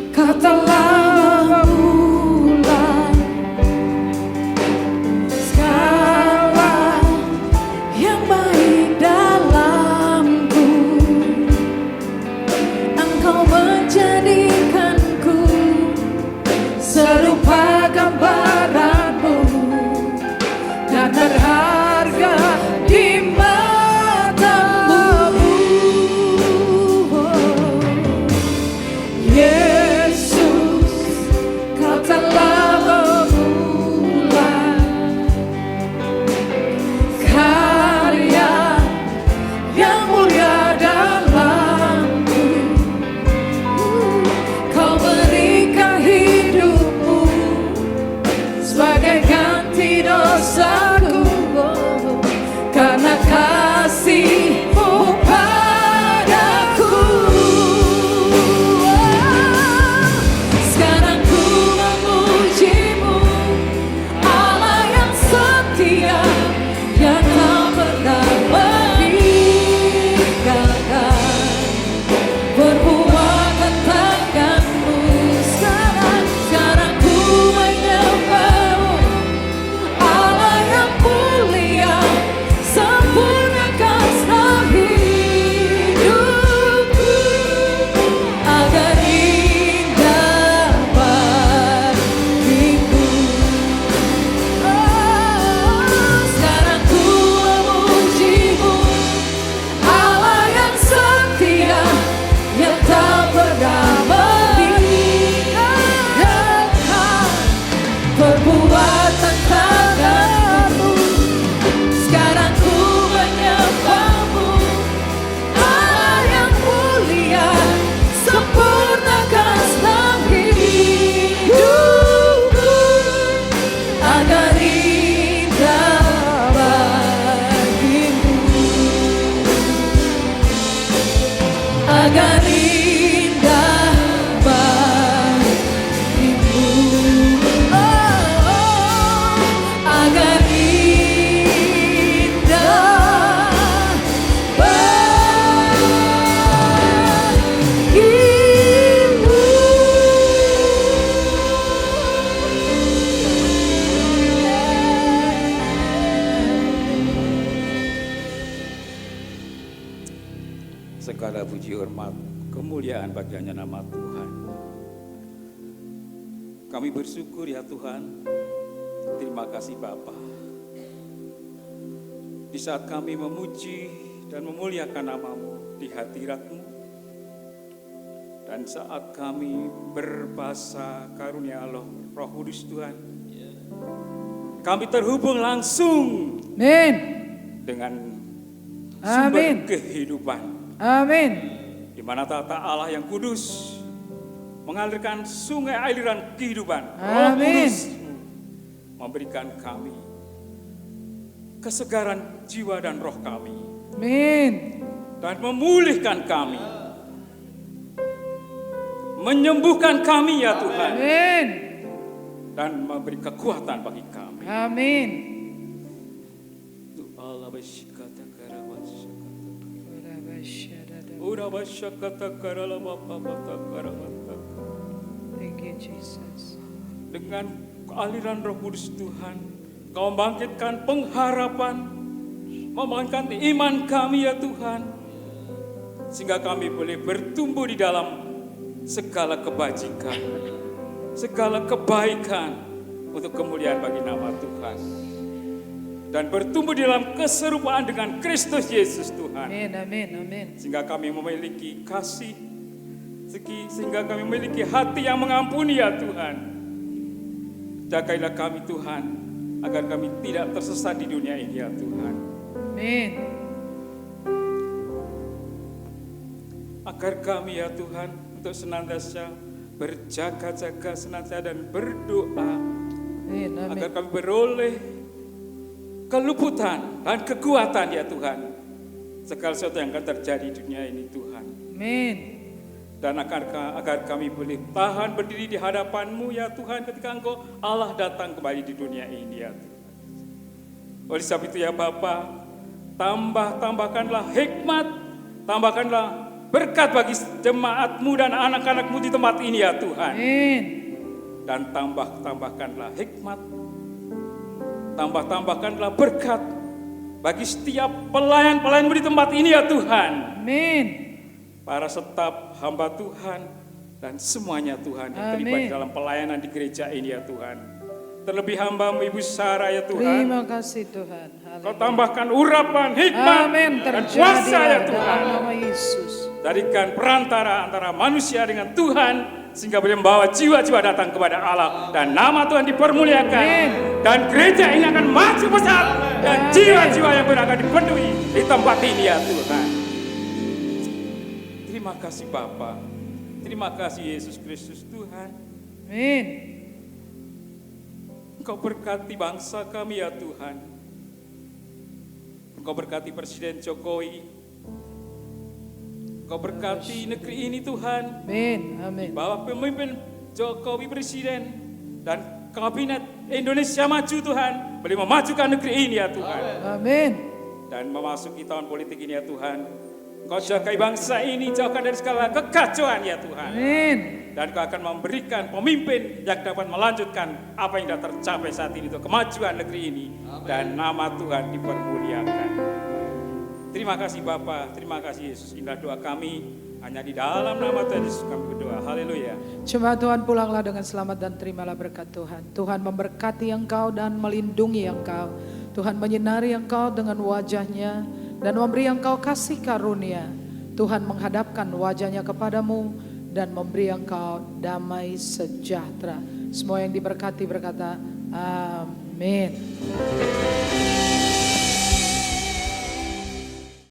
Kau telah memulai segala yang baik dalamku. Engkau menjadikanku serupa gambaran-Mu dan berharga di mata-Mu. Yesus, puji hormat, kemuliaan bagi hanya nama Tuhan. Kami bersyukur ya Tuhan. Terima kasih Bapa. Di saat kami memuji dan memuliakan nama-Mu di hadirat-Mu, dan saat kami berbahasa karunia Allah Roh Kudus Tuhan, kami terhubung langsung Amin. dengan Amin. sumber kehidupan, Amin. di mana tata Allah yang kudus mengalirkan sungai aliran kehidupan. Roh Amin. Kudus memberikan kami kesegaran jiwa dan roh kami, Amin. dan memulihkan kami, menyembuhkan kami ya Tuhan, Amin. dan memberi kekuatan bagi kami. Amin. Allah bersyakata karawat. Thank you Jesus. Dengan aliran Roh Kudus Tuhan, Kau membangkitkan pengharapan, membangkitkan iman kami ya Tuhan, sehingga kami boleh bertumbuh di dalam segala kebajikan, segala kebaikan untuk kemuliaan bagi nama Tuhan, dan bertumbuh di dalam keserupaan dengan Kristus Yesus Tuhan. Amin. Amin. Amin. Sehingga kami memiliki kasih, sehingga kami memiliki hati yang mengampuni ya Tuhan. Jagailah kami Tuhan, agar kami tidak tersesat di dunia ini ya Tuhan. Amin. Agar kami ya Tuhan untuk senantiasa berjaga-jaga senantiasa dan berdoa. Amin. Amin. Agar kami beroleh keluputan dan kekuatan ya Tuhan. Segala sesuatu yang akan terjadi di dunia ini Tuhan. Amin. Dan agar kami boleh tahan berdiri di hadapan-Mu ya Tuhan ketika Engkau Allah datang kembali di dunia ini ya Tuhan. Oleh sebab itu ya Bapa, tambahkanlah hikmat, tambahkanlah berkat bagi jemaat-Mu dan anak-anak-Mu di tempat ini ya Tuhan. Amin. Dan tambahkanlah hikmat, tambahkanlah berkat bagi setiap pelayan-pelayan-Mu di tempat ini ya Tuhan. Amin. Para staf hamba Tuhan dan semuanya Tuhan yang terlibat Amin. dalam pelayanan di gereja ini ya Tuhan. Terlebih hamba-Mu Ibu Sarah ya Tuhan. Terima kasih Tuhan. Kau tambahkan urapan, hikmat, Amin. dan kuasa ya Terjadilah Tuhan. dalam nama Yesus. Jadikan perantara antara manusia dengan Tuhan, sehingga boleh membawa jiwa-jiwa datang kepada Allah, dan nama Tuhan dipermuliakan. Amin. Dan gereja ini akan maju besar, dan jiwa-jiwa yang akan dipenuhi di tempat ini ya Tuhan. Terima kasih Bapa, terima kasih Yesus Kristus Tuhan. Amin. Engkau berkati bangsa kami ya Tuhan. Engkau berkati Presiden Jokowi. Engkau berkati negeri ini Tuhan. Amin. Amin. Bahwa pemimpin Jokowi Presiden dan Kabinet Indonesia Maju Tuhan boleh memajukan negeri ini ya Tuhan. Amin. Dan memasuki tahun politik ini ya Tuhan. Engkau jagai bangsa ini, jauhkan dari segala kekacauan ya Tuhan. Amin. Dan Kau akan memberikan pemimpin yang dapat melanjutkan apa yang sudah tercapai saat ini untuk kemajuan negeri ini. Amen. Dan nama Tuhan dipermuliakan. Terima kasih Bapa, terima kasih Yesus. Indah doa kami, hanya di dalam nama Tuhan Yesus kami berdoa. Haleluya. Jemaat Tuhan, pulanglah dengan selamat dan terimalah berkat Tuhan. Tuhan memberkati engkau dan melindungi engkau. Tuhan menyinari engkau dengan wajahnya dan memberi engkau kasih karunia. Tuhan menghadapkan wajahnya kepadamu dan memberi engkau damai sejahtera. Semua yang diberkati berkata, amin.